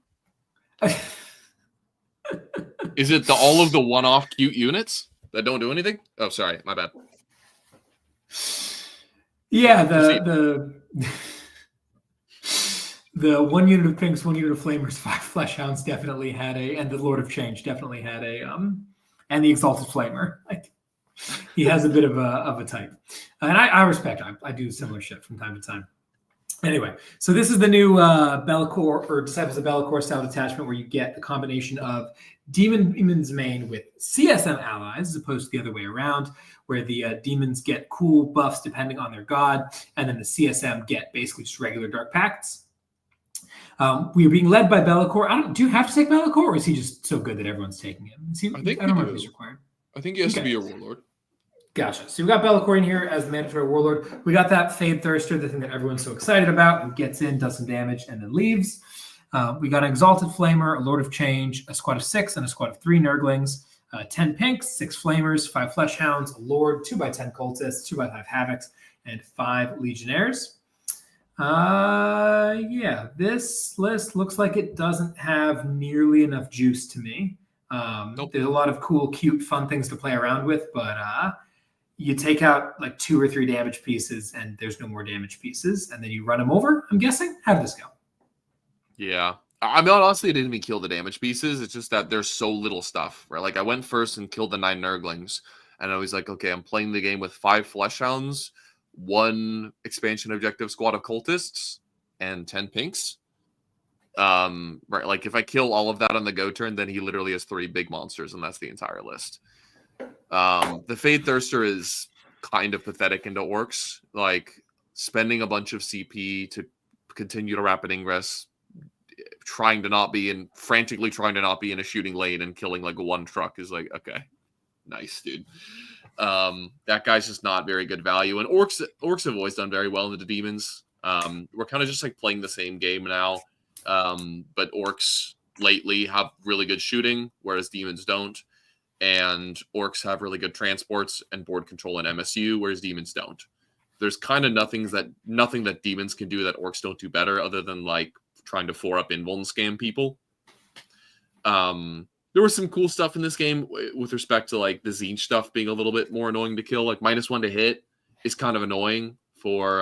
Is it all of the one-off cute units that don't do anything? Oh, sorry, my bad. Yeah, the 1 unit of pinks, 1 unit of flamers, 5 flesh hounds definitely had and the Lord of Change definitely had and the Exalted Flamer. Like, he has a bit of a type, and I respect. I do similar shit from time to time. Anyway, so this is the new Be'lakor or Disciples of Be'lakor style detachment, where you get the combination of Demon's Mane with CSM allies, as opposed to the other way around, where the demons get cool buffs depending on their god, and then the CSM get basically just regular Dark Pacts. We are being led by Be'lakor. Do you have to take Be'lakor, or is he just so good that everyone's taking him? I don't know if he's required. I think he has to be a warlord. Gotcha. So we got Be'lakor in here as the mandatory warlord. We got that Fade Thirster, the thing that everyone's so excited about, who gets in, does some damage, and then leaves. We got an Exalted Flamer, a Lord of Change, a squad of 6, and a squad of 3 Nurglings, 10 pinks, 6 flamers, 5 flesh hounds, a Lord, 2x10 cultists, 2x5 havocs, and 5 legionnaires. Yeah, this list looks like it doesn't have nearly enough juice to me. Nope. There's a lot of cool, cute, fun things to play around with, but you take out like 2 or 3 damage pieces, and there's no more damage pieces, and then you run them over, I'm guessing? How did this go? Yeah. I mean, honestly, I didn't even kill the damage pieces. It's just that there's so little stuff, right? Like, I went first and killed the 9 Nurglings, and I was like, okay, I'm playing the game with 5 Flesh Hounds, 1 expansion objective squad of cultists, and 10 pinks. Right, like if I kill all of that on the go turn, then he literally has 3 big monsters, and that's the entire list. The Fade Thirster is kind of pathetic into orcs, like spending a bunch of CP to continue to rapid ingress, frantically trying to not be in a shooting lane and killing like 1 truck is like, okay, nice, dude. That guy's just not very good value. And orcs have always done very well into demons. We're kind of just like playing the same game now. But orcs lately have really good shooting, whereas demons don't. And orcs have really good transports and board control and MSU, whereas demons don't. There's kind of nothing that demons can do that orcs don't do better, other than like trying to 4-up invuln scam people. There was some cool stuff in this game with respect to like the Zinch stuff being a little bit more annoying to kill. Like -1 to hit is kind of annoying for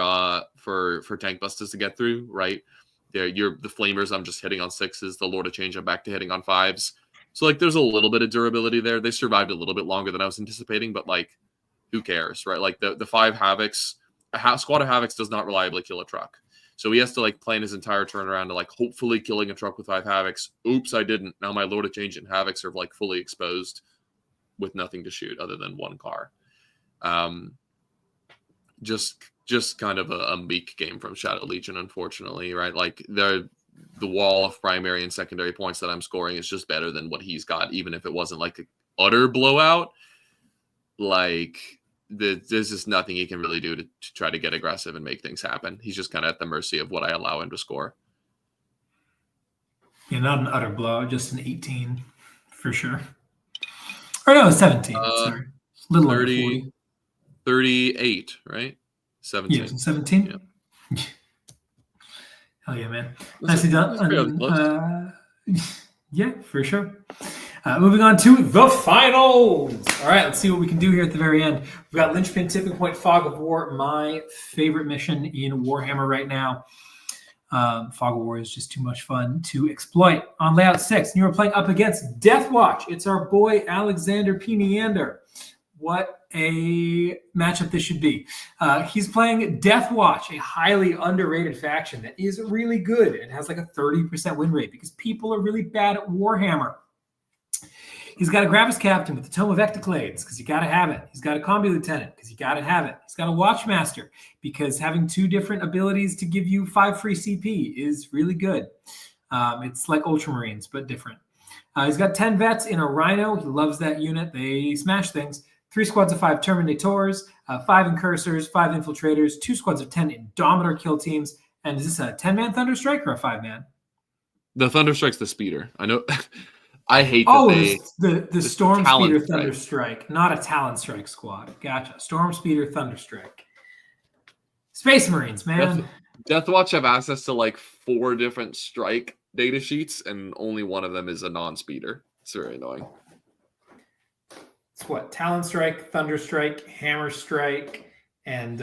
tank busters to get through, right? The flamers, I'm just hitting on 6s. The Lord of Change, I'm back to hitting on 5s. So like there's a little bit of durability there. They survived a little bit longer than I was anticipating, but like who cares, right? Like the 5 havocs, squad of havocs does not reliably kill a truck. So he has to like plan his entire turnaround to like hopefully killing a truck with 5 havocs. Oops, I didn't. Now my Lord of Change and havocs are like fully exposed. with nothing to shoot other than one car. Just kind of a meek game from Shadow Legion, unfortunately, right? Like the wall of primary and secondary points that I'm scoring is just better than what he's got, even if it wasn't like an utter blowout. Like there's just nothing he can really do to try to get aggressive and make things happen. He's just kind of at the mercy of what I allow him to score. Yeah, not an utter blowout, just an 18 for sure. Or no, 17. Sorry, a little 30, under 40. 38, right? 17. Yeah, 17. Yeah. Hell yeah, man. That's Nicely fairly done. close. Yeah, for sure. Moving on to the finals. All right, let's see what we can do here at the very end. We've got Linchpin, Tipping Point, Fog of War, my favorite mission in Warhammer right now. Fog of War is just too much fun to exploit. On layout 6, and you are playing up against Death Watch. It's our boy Alexander P. Neander. What a matchup this should be. He's playing Death Watch, a highly underrated faction that is really good. It has like a 30% win rate because people are really bad at Warhammer. He's got a Gravis Captain with the Tome of Ectoclades because you got to have it. He's got a Combi Lieutenant because you got to have it. He's got a Watchmaster because having 2 different abilities to give you 5 free CP is really good. It's like Ultramarines, but different. He's got 10 vets in a Rhino. He loves that unit. They smash things. 3 squads of 5 Terminators, 5 Incursors, 5 Infiltrators, 2 squads of 10 Indomitor kill teams. And is this a 10-man Thunderstrike or a 5-man? The Thunderstrike's the speeder. I know. I hate the Storm Speeder Strike. Thunderstrike, not a Talon Strike squad. Gotcha. Storm Speeder Thunderstrike. Space Marines, man. Death Watch have access to like 4 different strike data sheets, and only one of them is a non-speeder. It's very annoying. It's what? Talon Strike, Thunderstrike, Hammer Strike, and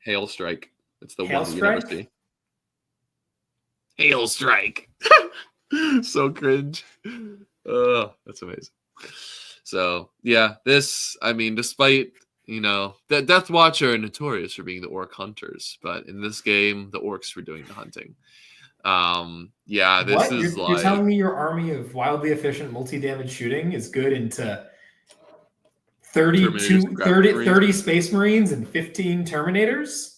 Hail Strike. It's the Hail one that you never Strike? see. Hail Strike. So cringe. That's amazing. So yeah, this, I mean, despite, that Death Watch are notorious for being the orc hunters, but in this game, the orcs were doing the hunting. Yeah, this what? is You're telling me your army of wildly efficient multi-damage shooting is good into 30 Space Marines and 15 Terminators?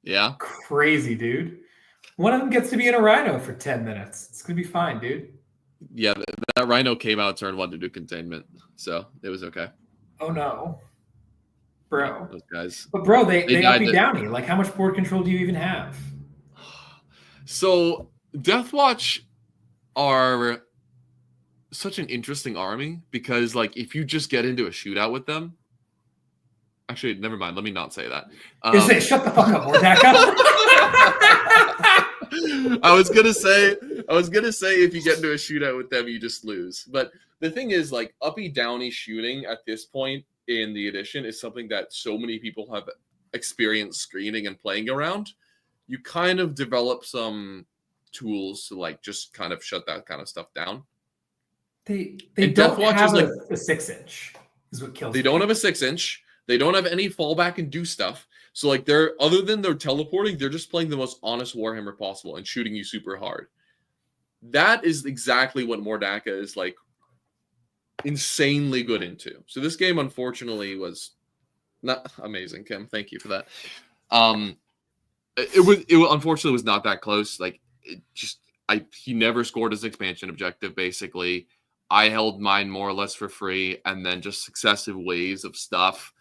Yeah. Crazy, dude. One of them gets to be in a Rhino for 10 minutes. It's going to be fine, dude. Yeah, that Rhino came out turn 1 to do containment, so it was okay. Oh, no. Bro. Those guys. But, bro, they up you downy. Like, how much board control do you even have? So, Death Watch are such an interesting army because, like, if you just get into a shootout with them... Actually, never mind. Let me not say that. Shut the fuck up, Dakka. I was gonna say if you get into a shootout with them, you just lose. But the thing is, like, uppy downy shooting at this point in the edition is something that so many people have experienced screening and playing around. You kind of develop some tools to like just kind of shut that kind of stuff down. They don't have a 6-inch is what kills me. They don't have a 6-inch. They don't have any fallback and do stuff. So, like, other than they're teleporting, they're just playing the most honest Warhammer possible and shooting you super hard. That is exactly what Mordaka is, like, insanely good into. So this game, unfortunately, was not amazing, Kim. Thank you for that. It unfortunately was not that close. Like, he never scored his expansion objective, basically. I held mine more or less for free, and then just successive waves of stuff,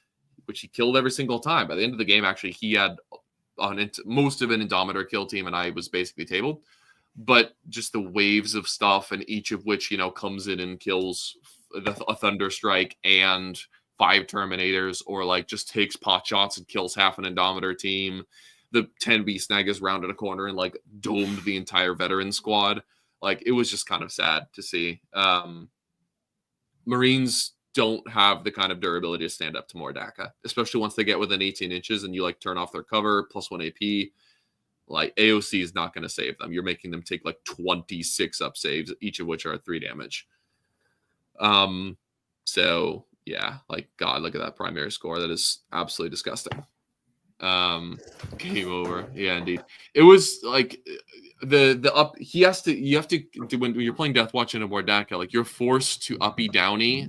which he killed every single time. By the end of the game, actually, he had most of an Indomitor kill team, and I was basically tabled. But just the waves of stuff, and each of which, comes in and kills a Thunder Strike and 5 Terminators, or like just takes pot shots and kills half an Indomitor team. The 10B snag is rounded a corner and like domed the entire veteran squad. Like, it was just kind of sad to see. Marines don't have the kind of durability to stand up to Mordaka, especially once they get within 18 inches and you like turn off their cover, +1 AP. Like, AOC is not going to save them. You're making them take like 26 up saves, each of which are 3 damage. So yeah, like, God, look at that primary score. That is absolutely disgusting. Game over. Yeah, indeed. It was like the up. You have to when you're playing Death Watch in a Mordaka, like, you're forced to uppy downy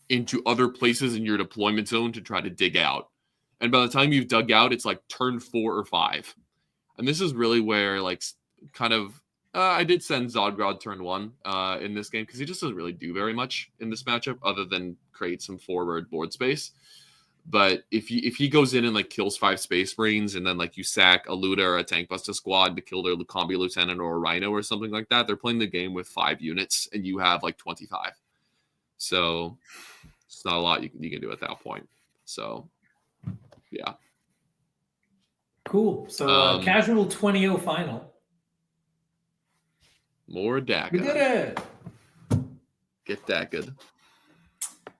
into other places in your deployment zone to try to dig out. And by the time you've dug out, it's like turn 4 or 5. And this is really where, like, kind of, I did send Zodgrod turn 1 in this game because he just doesn't really do very much in this matchup other than create some forward board space. But if he goes in and like kills 5 Space Marines and then like you sack a Luda or a Tank Buster squad to kill their Combi Lieutenant or a Rhino or something like that, they're playing the game with 5 units and you have like 25. So it's not a lot you can do at that point. So yeah. Cool. So casual 20-0 final. More Dakka. We did it. Get Dakka'd.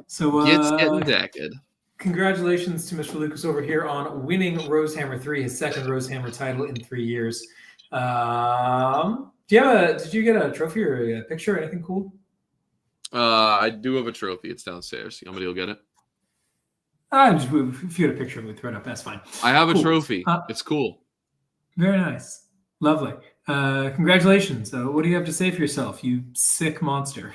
So getting Dakka'd. Congratulations to Mr. Lukas over here on winning Rosehammer 3, his second Rosehammer title in 3 years. Did you get a trophy or a picture or anything cool? I do have a trophy. It's downstairs. Somebody will get it. If you had a picture, we'll throw it up. That's fine. I have a trophy. It's cool. Very nice. Lovely. Congratulations. What do you have to say for yourself, you sick monster?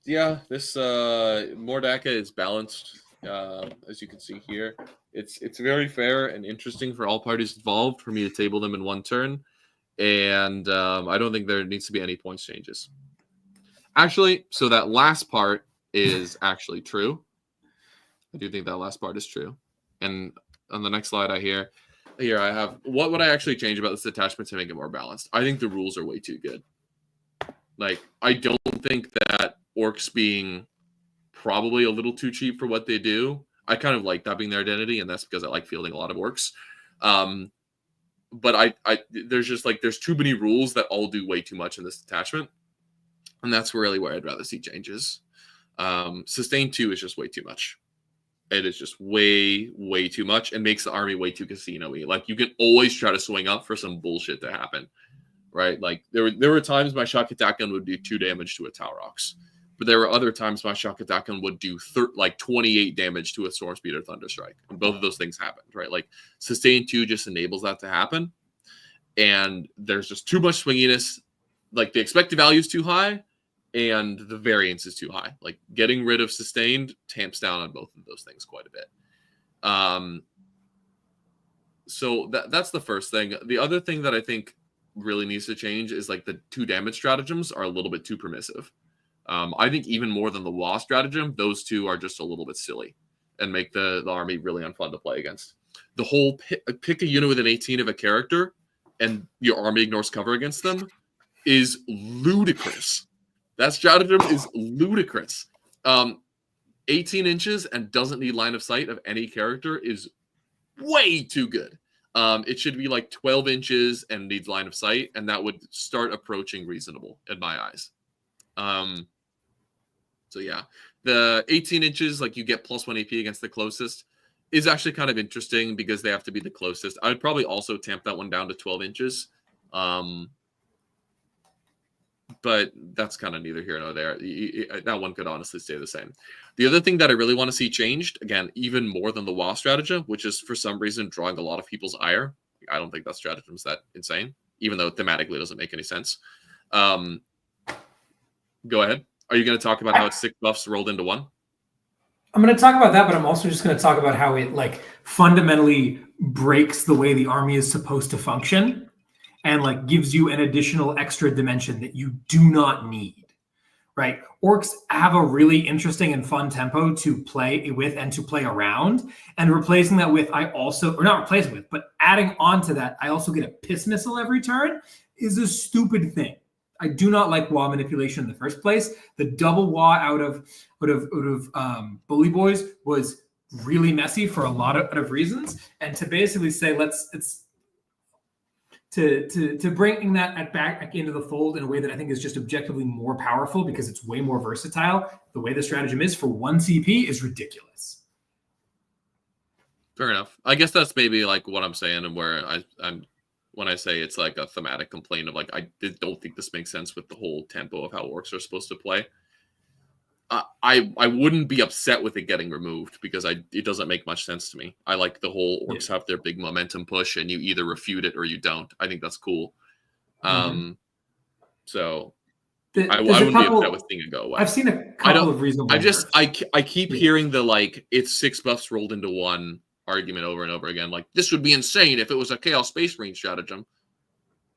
Yeah, this Dakka is balanced, as you can see here. It's very fair and interesting for all parties involved for me to table them in one turn, and I don't think there needs to be any points changes. Actually, so that last part is actually true. I do think that last part is true. And on the next slide, here I have what would I actually change about this attachment to make it more balanced. I think the rules are way too good. Like, I don't think that orcs being probably a little too cheap for what they do. I kind of like that being their identity, and that's because I like fielding a lot of orcs. But there's just like there's too many rules that all do way too much in this attachment, and that's really where I'd rather see changes. Sustain 2 is just way too much. It is just way too much and makes the army way too casino-y. Like, you can always try to swing up for some bullshit to happen. Right, like there were times my shock attack gun would do 2 damage to a Taurox, but there were other times my shock attack gun would do 28 damage to a Storm Speed or Thunderstrike, and both of those things happened. Right, like sustain 2 just enables that to happen, and there's just too much swinginess. Like, the expected value is too high, and the variance is too high. Like, getting rid of sustained tamps down on both of those things quite a bit. So that's the first thing. The other thing that I think really needs to change is like the 2 damage stratagems are a little bit too permissive. I think even more than the WA stratagem, those 2 are just a little bit silly and make the army really unfun to play against. The whole pick a unit with an 18 of a character and your army ignores cover against them is ludicrous. That stratagem is ludicrous. 18 inches and doesn't need line of sight of any character is way too good. It should be like 12 inches and needs line of sight, and that would start approaching reasonable in my eyes. So yeah, the 18 inches, like you get +1 AP against the closest, is actually kind of interesting because they have to be the closest. I would probably also tamp that one down to 12 inches. But that's kind of neither here nor there. That one could honestly stay the same. The other thing that I really want to see changed, again, even more than the WA stratagem, which is for some reason drawing a lot of people's ire. I don't think that stratagem's that insane, even though thematically it doesn't make any sense. Go ahead. Are you going to talk about how it's 6 buffs rolled into 1? I'm going to talk about that, but I'm also just going to talk about how it like fundamentally breaks the way the army is supposed to function. And like gives you an additional extra dimension that you do not need, right? Orcs have a really interesting and fun tempo to play with and to play around. And replacing that with, not replacing with, but adding on to that, I also get a piss missile every turn is a stupid thing. I do not like WA manipulation in the first place. The double WA out of Bully Boys was really messy for a lot of reasons. And to basically say, To bring that back into the fold in a way that I think is just objectively more powerful because it's way more versatile, the way the stratagem is for 1 CP is ridiculous. Fair enough. I guess that's maybe like what I'm saying, and where I'm when I say it's like a thematic complaint of like I don't think this makes sense with the whole tempo of how orcs are supposed to play. I wouldn't be upset with it getting removed because it doesn't make much sense to me. I like the whole orcs have their big momentum push and you either refute it or you don't. I think that's cool. So I There's a wouldn't be couple. upset with seeing it go away. I've seen a couple of reasonable. I keep hearing the like it's 6 buffs rolled into one argument over and over again. Like this would be insane if it was a Chaos Space Marine stratagem.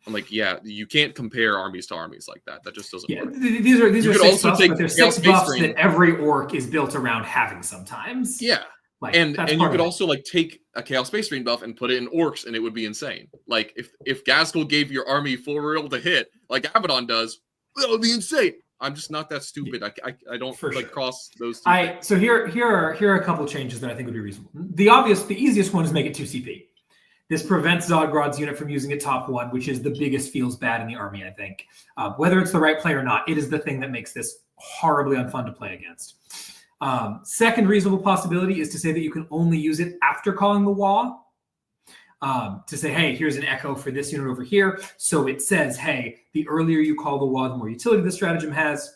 I'm like, yeah, you can't compare armies to armies like that. That just doesn't work. These are 6 buffs, but there's 6 buffs that every orc is built around having sometimes. Yeah. Like, and you could also like take a Chaos Space Marine buff and put it in orcs, and it would be insane. Like if Gaskell gave your army full reroll to hit, like Abaddon does, that would be insane. I'm just not that stupid. I don't cross those two things. So here are a couple of changes that I think would be reasonable. The easiest one is make it 2 CP. This prevents Zodgrod's unit from using it top 1, which is the biggest feels bad in the army, I think. Whether it's the right play or not, it is the thing that makes this horribly unfun to play against. Second reasonable possibility is to say that you can only use it after calling the WA. To say, hey, here's an echo for this unit over here. So it says, hey, the earlier you call the WA, the more utility the stratagem has.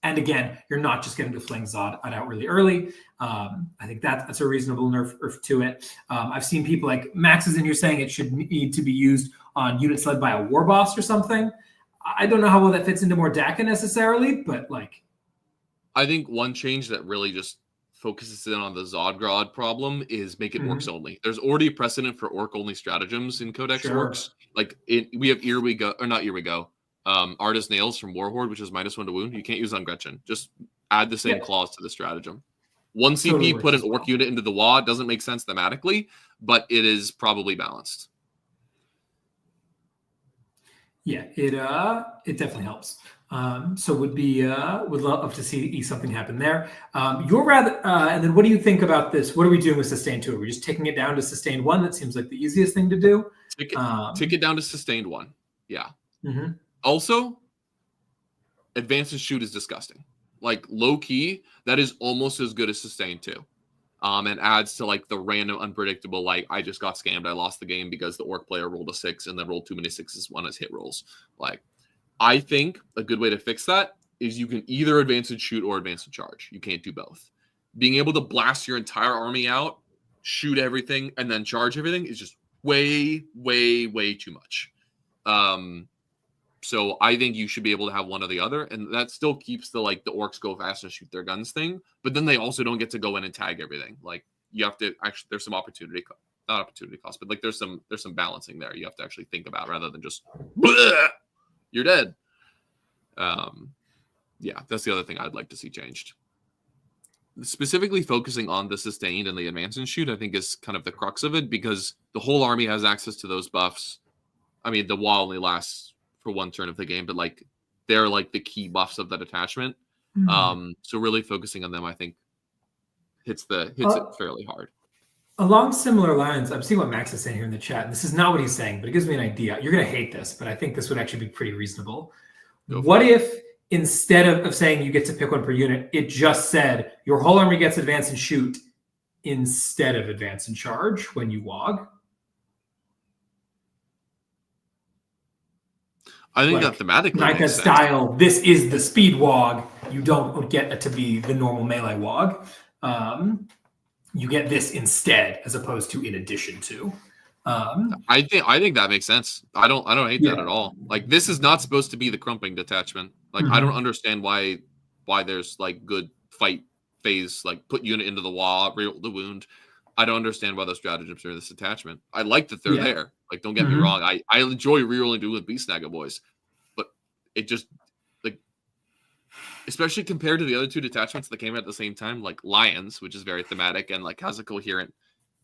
And again, you're not just getting to fling Zod out really early. I think that's a reasonable nerf to it. I've seen people like Max is in here saying it should need to be used on units led by a war boss or something. I don't know how well that fits into more Dakka necessarily, but like. I think one change that really just focuses in on the Zodgrod problem is make it orcs only. There's already a precedent for orc only stratagems in Codex orcs. Like we have Artist Nails from Warhorde, which is -1 to wound. You can't use on Gretchen. Just add the same clause to the stratagem. 1 CP, totally put an orc unit into the WA doesn't make sense thematically, but it is probably balanced. Yeah, it definitely helps. So would love to see something happen there. And then what do you think about this? What are we doing with Sustain 2? Are we just taking it down to Sustain 1? That seems like the easiest thing to do. Take it down to Sustained 1. Yeah. Mm-hmm. Also, Advance and Shoot is disgusting. Like low key, that is almost as good as Sustain 2. And adds to like the random unpredictable, like I just got scammed, I lost the game because the orc player rolled a 6 and then rolled too many 6s on his hit rolls. Like, I think a good way to fix that is you can either Advance and Shoot or Advance and Charge. You can't do both. Being able to blast your entire army out, shoot everything, and then charge everything is just way, way, way too much. So I think you should be able to have one or the other, and that still keeps the orcs go fast and shoot their guns thing. But then they also don't get to go in and tag everything. Like you have to actually, there's some not opportunity cost, but like there's some balancing there. You have to actually think about rather than just you're dead. Yeah, that's the other thing I'd like to see changed. Specifically focusing on the Sustained and the Advance and Shoot, I think is kind of the crux of it because the whole army has access to those buffs. I mean, the wall only lasts for 1 turn of the game, but like they're like the key buffs of that attachment. So really focusing on them, I think, hits it fairly hard. Along similar lines, I'm seeing what Max is saying here in the chat. And this is not what he's saying, but it gives me an idea. You're going to hate this, but I think this would actually be pretty reasonable. What if instead of saying you get to pick 1 per unit, it just said your whole army gets Advance and Shoot instead of Advance and Charge when you WOG? I think that thematically like a style, this is the speed WOG. You don't get it to be the normal melee WOG. You get this instead, as opposed to in addition to. I think that makes sense. I don't hate that at all. Like this is not supposed to be the crumping detachment. Like I don't understand why there's like good fight phase, like put unit into the wall, reroll the wound. I don't understand why those stratagems are in this attachment. I like that they're there. Like don't get me wrong. I enjoy rerolling dude with Beast Snagger boys, but it just like especially compared to the other 2 detachments that came out at the same time, like Lions, which is very thematic and like has a coherent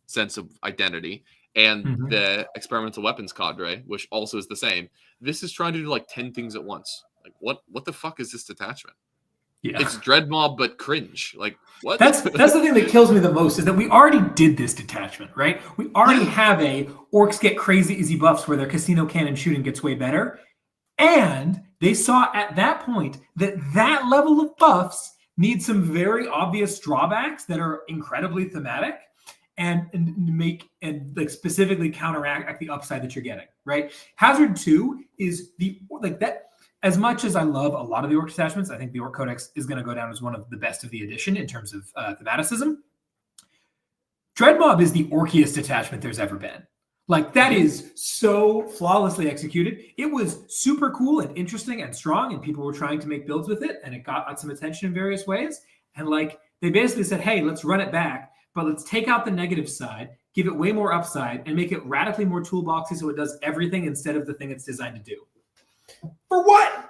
sense of identity. And the experimental weapons cadre, which also is the same. This is trying to do like 10 things at once. Like what the fuck is this detachment? Yeah. It's Dread Mob, but cringe. Like what? That's the thing that kills me the most is that we already did this detachment, right? We already have a orcs get crazy easy buffs where their casino cannon shooting gets way better. And they saw at that point that level of buffs needs some very obvious drawbacks that are incredibly thematic. And like specifically counteract the upside that you're getting, right? Hazard 2 is that. As much as I love a lot of the orc detachments, I think the Orc Codex is going to go down as one of the best of the edition in terms of thematicism. Dread Mob is the orkiest detachment there's ever been. Like, that is so flawlessly executed. It was super cool and interesting and strong, and people were trying to make builds with it, and it got some attention in various ways. And like, they basically said, hey, let's run it back, but let's take out the negative side, give it way more upside, and make it radically more toolboxy so it does everything instead of the thing it's designed to do. For what?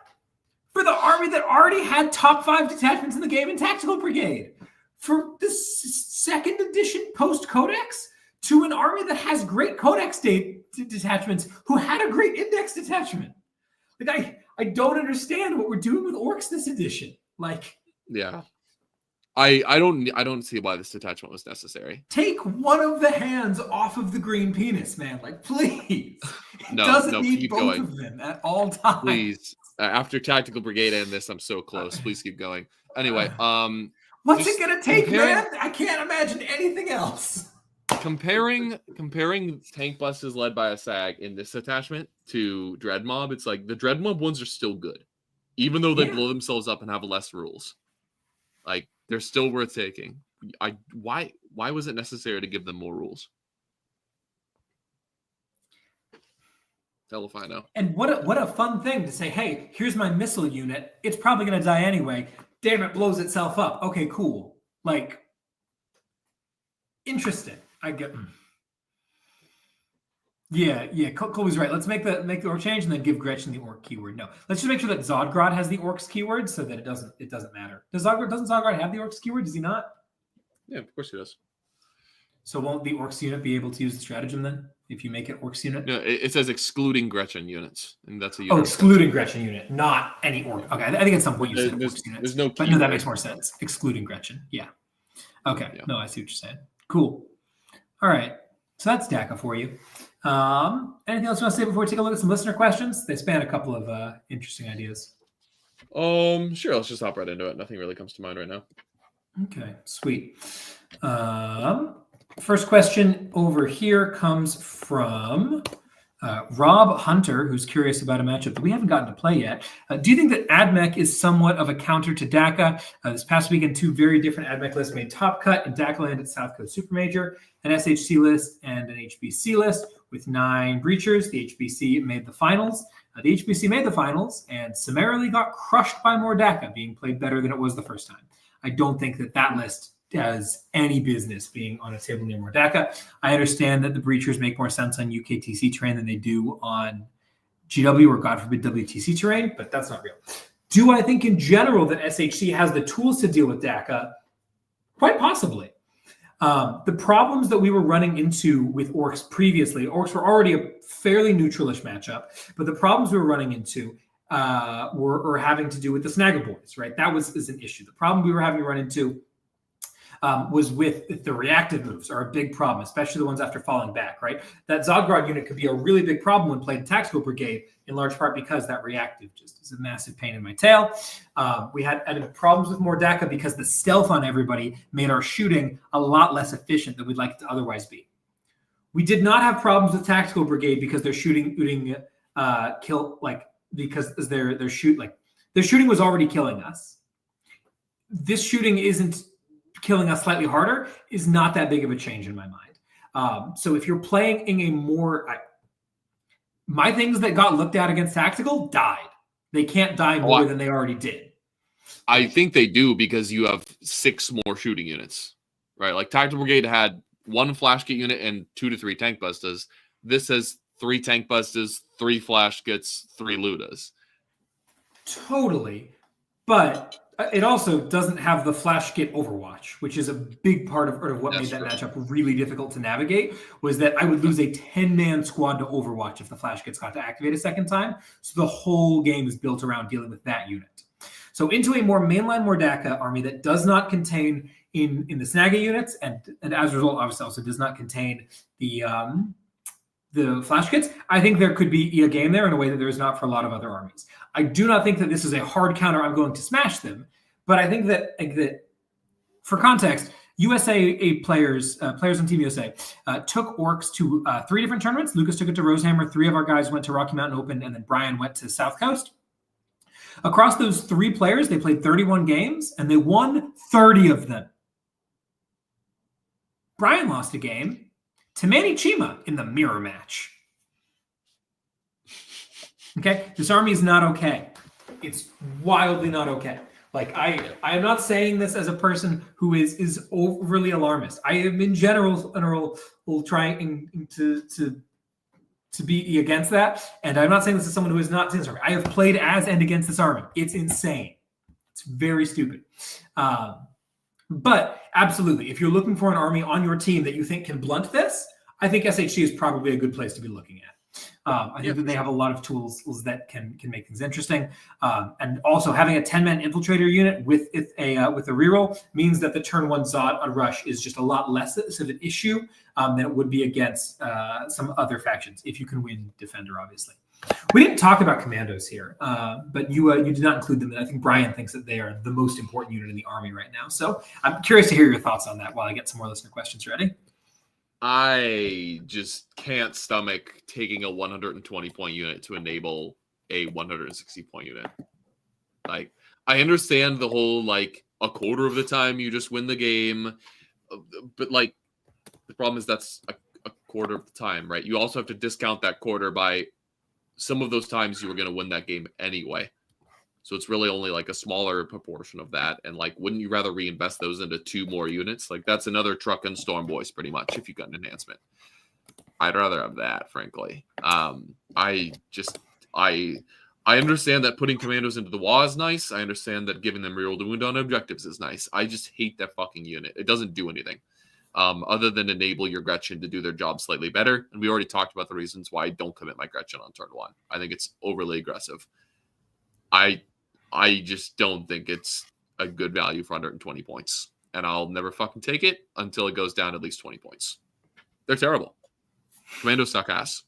For the army that already had top 5 detachments in the game in Tactical Brigade. For the second edition post-Codex? To an army that has great Codex detachments who had a great Index detachment. Like, I don't understand what we're doing with orcs this edition. Like, yeah, I don't see why this detachment was necessary. Take one of the hands off of the green penis, man. Like, please. It doesn't need both of them at all times. Please. After Tactical Brigade and this, I'm so close. Please keep going. Anyway, what's it gonna take, man? I can't imagine anything else. Comparing tank buses led by a SAG in this attachment to Dread Mob, it's like the Dread Mob ones are still good, even though they blow themselves up and have less rules. Like, they're still worth taking. Why was it necessary to give them more rules? Hell if I know. And what a fun thing to say, hey, here's my missile unit. It's probably gonna die anyway. Damn, it blows itself up. Okay, cool. Like, interesting. I get. Yeah. Colby's right. Let's make the orc change and then give Gretchen the orc keyword. No, let's just make sure that Zodgrod has the orcs keyword so that it doesn't matter. Doesn't Zodgrod have the orcs keyword? Does he not? Yeah, of course he does. So won't the orcs unit be able to use the stratagem then if you make it orcs unit? No, it says excluding Gretchen units, and that's a unit. Oh, excluding Gretchen unit, not any orc. Okay, I think at some point you said orcs unit. There's no. But no, that makes more sense. Excluding Gretchen. Yeah. Okay. Yeah. No, I see what you're saying. Cool. All right, so that's Dakka for you. Anything else you want to say before we take a look at some listener questions? They span a couple of interesting ideas. Sure. Let's just hop right into it. Nothing really comes to mind right now. Okay, sweet. First question over here comes from Rob Hunter, who's curious about a matchup that we haven't gotten to play yet. Do you think that AdMech is somewhat of a counter to Dakka? This past weekend, 2 very different AdMech lists made top cut in Dakka land at South Coast Supermajor, an SHC list and an HBC list with 9 breachers. The HBC made the finals. The HBC made the finals and summarily got crushed by more Dakka, being played better than it was the first time. I don't think that list has any business being on a table near Mordaka. I understand that the breachers make more sense on UKTC terrain than they do on GW or, God forbid, WTC terrain, but that's not real. Do I think in general that SHC has the tools to deal with Dakka? Quite possibly. The problems that we were running into with orcs previously, orcs were already a fairly neutralish matchup, but the problems we were running into were having to do with the Snaggle Boys, right? That is an issue. The problem we were having to run into was with the reactive moves are a big problem, especially the ones after falling back, right? That Zodgrod unit could be a really big problem when played in Tactical Brigade, in large part because that reactive just is a massive pain in my tail. We had problems with Mordaka because the stealth on everybody made our shooting a lot less efficient than we'd like it to otherwise be. We did not have problems with Tactical Brigade because their shooting because their shooting was already killing us. This shooting isn't killing us slightly harder is not that big of a change in my mind. So if you're playing in a more, my things that got looked at against Tactical died. They can't die more than they already did. I think they do because you have 6 more shooting units, right? Like Tactical Brigade had 1 flash kit unit and 2 to 3 tank bustas. This has 3 tank bustas, 3 flash kits, 3 ludas. Totally. But it also doesn't have the flash kit Overwatch, which is a big part of what made that matchup really difficult to navigate, was that I would lose a 10-man squad to Overwatch if the flash kits got to activate a second time. So the whole game is built around dealing with that unit. So into a more mainline Mordaka army that does not contain in the Snagga units, and as a result, obviously also does not contain the flash kits, I think there could be a game there in a way that there is not for a lot of other armies. I do not think that this is a hard counter. I'm going to smash them, but I think that for context, USA players on Team USA took orcs to 3 different tournaments. Lukas took it to Rosehammer. 3 of our guys went to Rocky Mountain Open, and then Brian went to South Coast. Across those 3 players, they played 31 games, and they won 30 of them. Brian lost a game. Tamani Chima in the mirror match. Okay, this army is not okay. It's wildly not okay. Like I am not saying this as a person who is overly alarmist. I am in general trying to be against that, and I'm not saying this as someone who is not seen this army. I have played as and against this army. It's insane. It's very stupid. But absolutely, if you're looking for an army on your team that you think can blunt this, I think SHC is probably a good place to be looking at. I think that they have a lot of tools that can make things interesting, and also having a 10-man infiltrator unit with a reroll means that the turn 1 Zod on rush is just a lot less of an issue than it would be against some other factions if you can win defender. Obviously, we didn't talk about commandos here, but you did not include them, and I think Brian thinks that they are the most important unit in the army right now. So I'm curious to hear your thoughts on that while I get some more listener questions ready. I just can't stomach taking a 120-point unit to enable a 160-point unit. Like, I understand the whole, like, a quarter of the time you just win the game, but, like, the problem is that's a quarter of the time, right? You also have to discount that quarter by some of those times you were going to win that game anyway. So it's really only like a smaller proportion of that. And like, wouldn't you rather reinvest those into 2 more units? Like that's another truck and Storm Boys pretty much if you got an enhancement. I'd rather have that, frankly. I understand that putting commandos into the wall is nice. I understand that giving them reroll to wound on objectives is nice. I just hate that fucking unit. It doesn't do anything other than enable your Gretchen to do their job slightly better. And we already talked about the reasons why I don't commit my Gretchen on turn 1. I think it's overly aggressive. I just don't think it's a good value for 120 points. And I'll never fucking take it until it goes down at least 20 points. They're terrible. Commandos suck ass.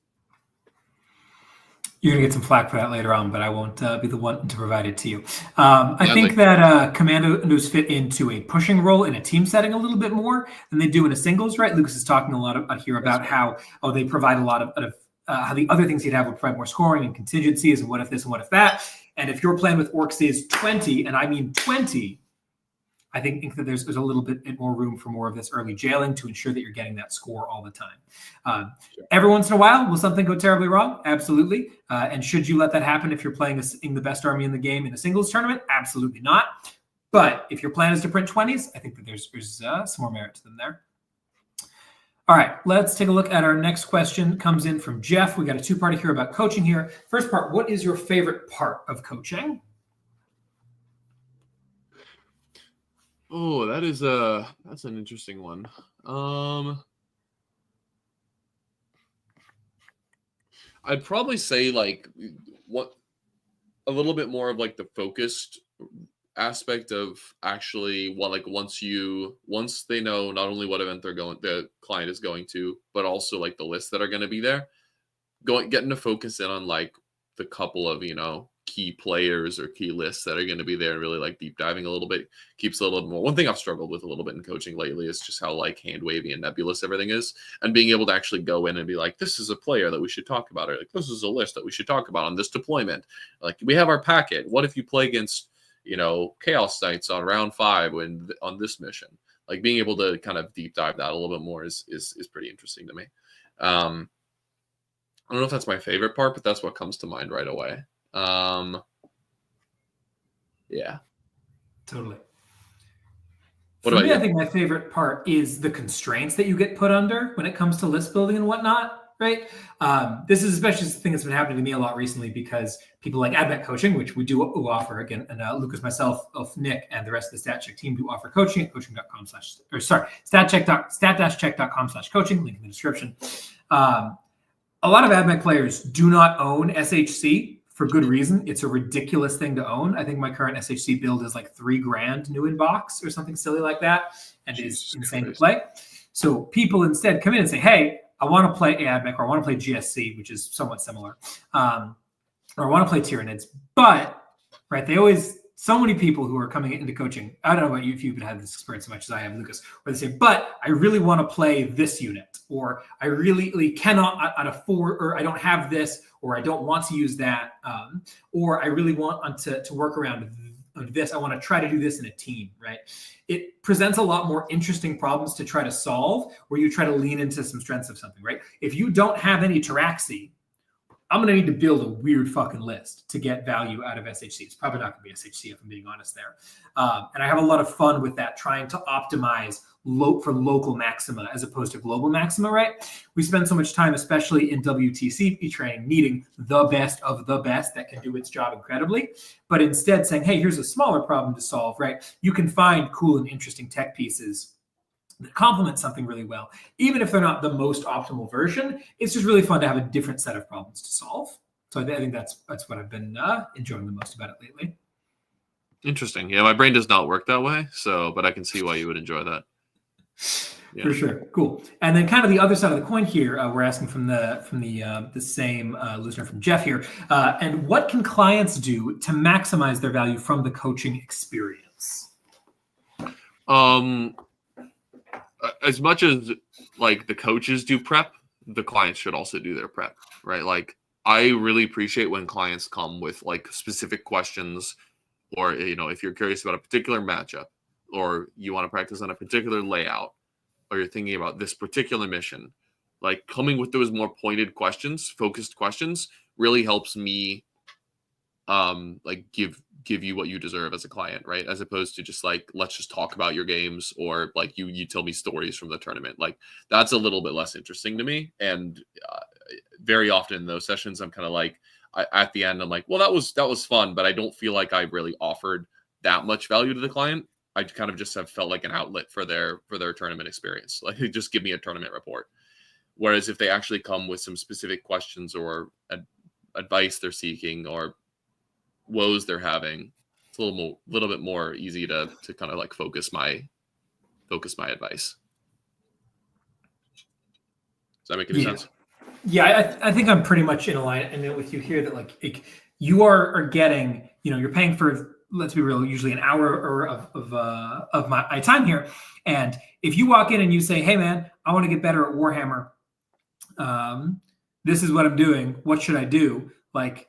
You're going to get some flack for that later on, but I won't be the one to provide it to you. I think that commandos fit into a pushing role in a team setting a little bit more than they do in a singles, right? Lucas is talking a lot here about how they provide a lot of how the other things he'd have would provide more scoring and contingencies and what if this and what if that. And if your plan with orcs is 20, and I mean 20, I think that there's a little bit more room for more of this early jailing to ensure that you're getting that score all the time. Sure. Every once in a while, will something go terribly wrong? Absolutely. And should you let that happen if you're playing the best army in the game in a singles tournament? Absolutely not. But if your plan is to print 20s, I think that there's some more merit to them there. All right, let's take a look at our next question. Comes in from Jeff. We got a 2-parter here about coaching here. First part, what is your favorite part of coaching? Oh, that's an interesting one. I'd probably say like a little bit more of like the focused aspect of actually once they know not only what event the client is going to, but also like the lists that are going to be there, getting to focus in on like the couple of key players or key lists that are going to be there and really like deep diving a little bit keeps a little bit more. One thing I've struggled with a little bit in coaching lately is just how like hand wavy and nebulous everything is, and being able to actually go in and be like, this is a player that we should talk about, or like this is a list that we should talk about on this deployment. Like we have our packet. What if you play against Chaos Knights on round 5 on this mission? Like being able to kind of deep dive that a little bit more is pretty interesting to me. I don't know if that's my favorite part, but that's what comes to mind right away. Yeah, totally. For me, I think my favorite part is the constraints that you get put under when it comes to list building and whatnot. Right. This is especially the thing that's been happening to me a lot recently because people like AdMech coaching, which we do offer again, and Lucas, myself, Nick, and the rest of the StatCheck team do offer coaching at statcheck.com/coaching, link in the description. A lot of AdMech players do not own SHC for good reason. It's a ridiculous thing to own. I think my current SHC build is like $3,000 new in box or something silly like that, and is insane to play. So people instead come in and say, hey, I want to play AdMech, or I want to play GSC, which is somewhat similar, or I want to play Tyranids. But, right, so many people who are coming into coaching, I don't know about you if you've had this experience as much as I have, Lucas, where they say, but I really want to play this unit, or I really cannot afford, or I don't have this, or I don't want to use that, or I really want to work around do this. I want to try to do this in a team, right? It presents a lot more interesting problems to try to solve where you try to lean into some strengths of something, right? If you don't have any Taraxi, I'm going to need to build a weird fucking list to get value out of SHC. It's probably not going to be SHC if I'm being honest there. And I have a lot of fun with that, trying to optimize for local maxima as opposed to global maxima, right? We spend so much time, especially in WTC training, needing the best of the best that can do its job incredibly. But instead saying, hey, here's a smaller problem to solve, right? You can find cool and interesting tech pieces that complement something really well. Even if they're not the most optimal version, it's just really fun to have a different set of problems to solve. So I think that's what I've been enjoying the most about it lately. Interesting. Yeah, my brain does not work that way. So, but I can see why you would enjoy that. Yeah. For sure. Cool. And then kind of the other side of the coin here, we're asking from the same listener from Jeff here. And what can clients do to maximize their value from the coaching experience? As much as like the coaches do prep, the clients should also do their prep, right? Like I really appreciate when clients come with like specific questions, or if you're curious about a particular matchup, or you want to practice on a particular layout, or you're thinking about this particular mission, like coming with those more pointed questions, focused questions really helps me like give you what you deserve as a client, right? As opposed to just like, let's just talk about your games, or like you tell me stories from the tournament. Like that's a little bit less interesting to me. And very often in those sessions, I'm kind of like, at the end, I'm like, well, that was fun, but I don't feel like I really offered that much value to the client. I kind of just have felt like an outlet for their tournament experience. Like just give me a tournament report. Whereas if they actually come with some specific questions or advice they're seeking or woes they're having, it's a little bit more easy to kind of like focus my advice. Does that make any sense? Yeah, I think I'm pretty much in alignment with you here that like you are getting, you're paying for, let's be real, usually an hour of my time here. And if you walk in and you say, hey man, I want to get better at Warhammer. This is what I'm doing. What should I do? Like,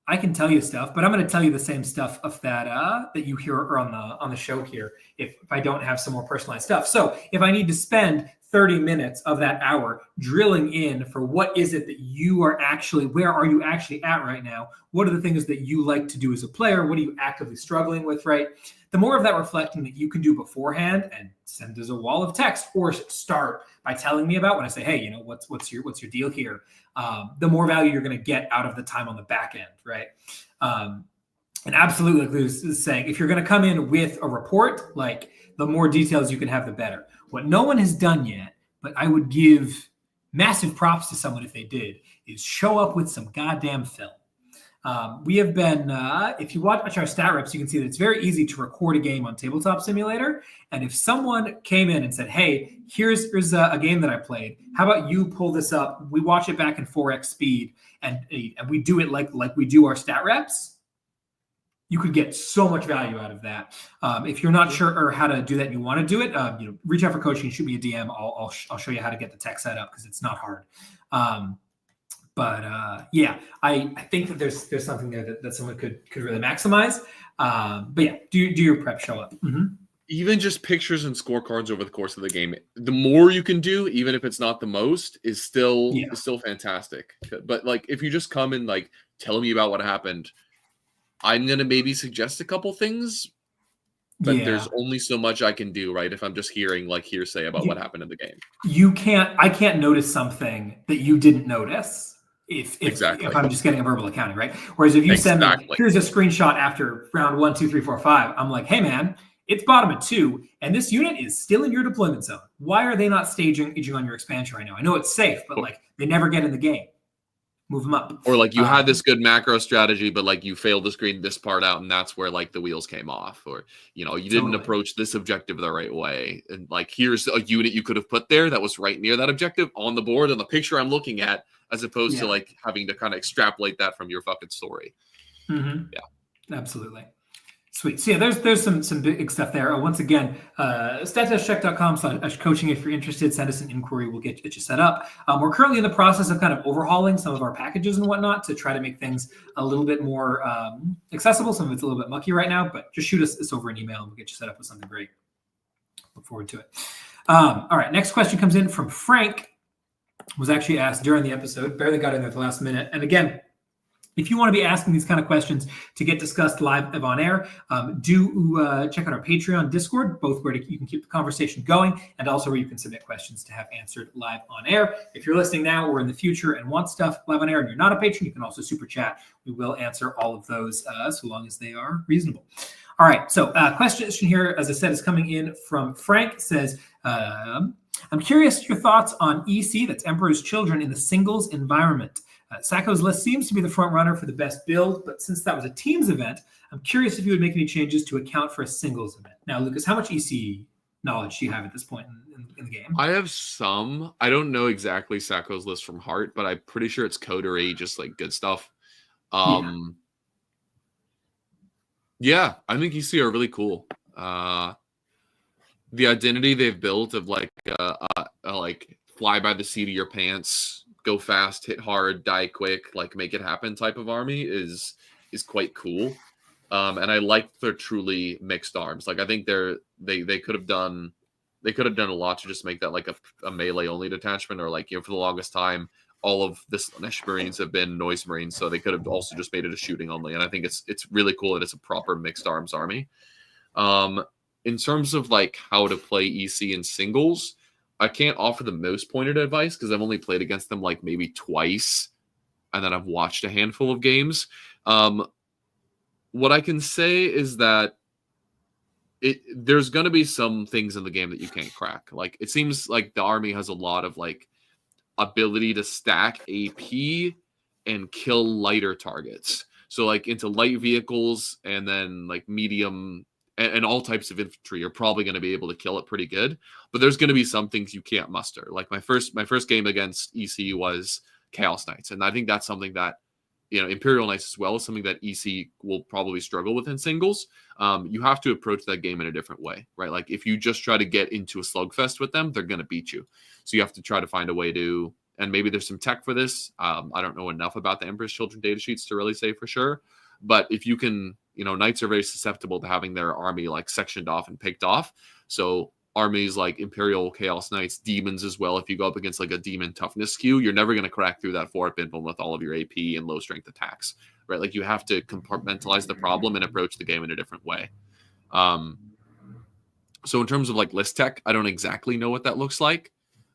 I can tell you stuff, but I'm going to tell you the same stuff of that you hear on the show here. If I don't have some more personalized stuff, so if I need to spend 30 minutes of that hour drilling in for what is it that you are actually, where are you actually at right now? What are the things that you like to do as a player? What are you actively struggling with, right? The more of that reflecting that you can do beforehand and send as a wall of text, or start by telling me about when I say, hey, what's your deal here? The more value you're going to get out of the time on the back end, right? And absolutely, like Luz is saying, if you're going to come in with a report, like the more details you can have, the better. What no one has done yet, but I would give massive props to someone if they did, is show up with some goddamn film. We have been, if you watch our stat reps, you can see that it's very easy to record a game on Tabletop Simulator. And if someone came in and said, hey, here's a game that I played, how about you pull this up? We watch it back in 4x speed and we do it like we do our stat reps. You could get so much value out of that. If you're not sure or how to do that and you want to do it, reach out for coaching, shoot me a DM. I'll show you how to get the tech set up because it's not hard. But I think that there's something there that someone could really maximize. But yeah, do your prep show up. Mm-hmm. Even just pictures and scorecards over the course of the game. The more you can do, even if it's not the most, is still fantastic. But like if you just come and like tell me about what happened, I'm gonna maybe suggest a couple things, but there's only so much I can do, right? If I'm just hearing like hearsay about what happened in the game. I can't notice something that you didn't notice. If I'm just getting a verbal accounting, right? Whereas if you send me, here's a screenshot after round 1, 2, 3, 4, 5, I'm like, hey man, it's bottom of 2, and this unit is still in your deployment zone. Why are they not staging on your expansion right now? I know it's safe, but like they never get in the game. Move them up. Or like you had this good macro strategy, but like you failed to screen this part out, and that's where like the wheels came off. Or you didn't approach this objective the right way, and like here's a unit you could have put there that was right near that objective on the board on the picture I'm looking at, as opposed to like having to kind of extrapolate that from your fucking story. Mm-hmm. Yeah, absolutely. Sweet. So yeah, there's some big stuff there. Once again, stat-check.com/coaching. If you're interested, send us an inquiry. We'll get you set up. We're currently in the process of kind of overhauling some of our packages and whatnot to try to make things a little bit more accessible. Some of it's a little bit mucky right now, but just shoot us this over an email and we'll get you set up with something great. Look forward to it. All right, next question comes in from Frank. Was actually asked during the episode. Barely got in there at the last minute. And again, if you want to be asking these kind of questions to get discussed live on air, do check out our Patreon, Discord, both where you can keep the conversation going and also where you can submit questions to have answered live on air. If you're listening now or in the future and want stuff live on air and you're not a patron, you can also super chat. We will answer all of those so long as they are reasonable. All right, so question here, as I said, is coming in from Frank. It says, I'm curious your thoughts on EC, that's Emperor's Children, in the singles environment. Sacco's list seems to be the front runner for the best build, but since that was a teams event, I'm curious if you would make any changes to account for a singles event. Now, Lucas, how much EC knowledge do you have at this point in the game? I have some. I don't know exactly Sacco's list from heart, but I'm pretty sure it's coterie, just like good stuff. Yeah, I think EC are really cool. The identity they've built of like fly by the seat of your pants, go fast, hit hard, die quick, like make it happen type of army is quite cool. And I like their truly mixed arms. Like I think they could have done a lot to just make that like a melee only detachment, or like, you know, for the longest time all of the Slaanesh Marines have been noise Marines, so they could have also just made it a shooting only. And I think it's really cool that it's a proper mixed arms army. In terms of like how to play EC in singles, I can't offer the most pointed advice because I've only played against them like maybe twice, and then I've watched a handful of games. What I can say is that there's going to be some things in the game that you can't crack. Like it seems like the army has a lot of like ability to stack AP and kill lighter targets. So like into light vehicles and then like medium and all types of infantry, you're probably going to be able to kill it pretty good. But there's going to be some things you can't muster. Like my first game against EC was Chaos Knights, and I think that's something that, you know, Imperial Knights as well is something that EC will probably struggle with in singles. You have to approach that game in a different way, right? Like if you just try to get into a slugfest with them, they're going to beat you. So you have to try to find a way to, and maybe there's some tech for this. I don't know enough about the Emperor's Children data sheets to really say for sure. But if you can, you know, Knights are very susceptible to having their army like sectioned off and picked off. So armies like Imperial, Chaos Knights, Demons as well, if you go up against like a Demon toughness skew, you're never going to crack through that 4-up info with all of your AP and low strength attacks, right? Like you have to compartmentalize the problem and approach the game in a different way. So in terms of like list tech, I don't exactly know what that looks like.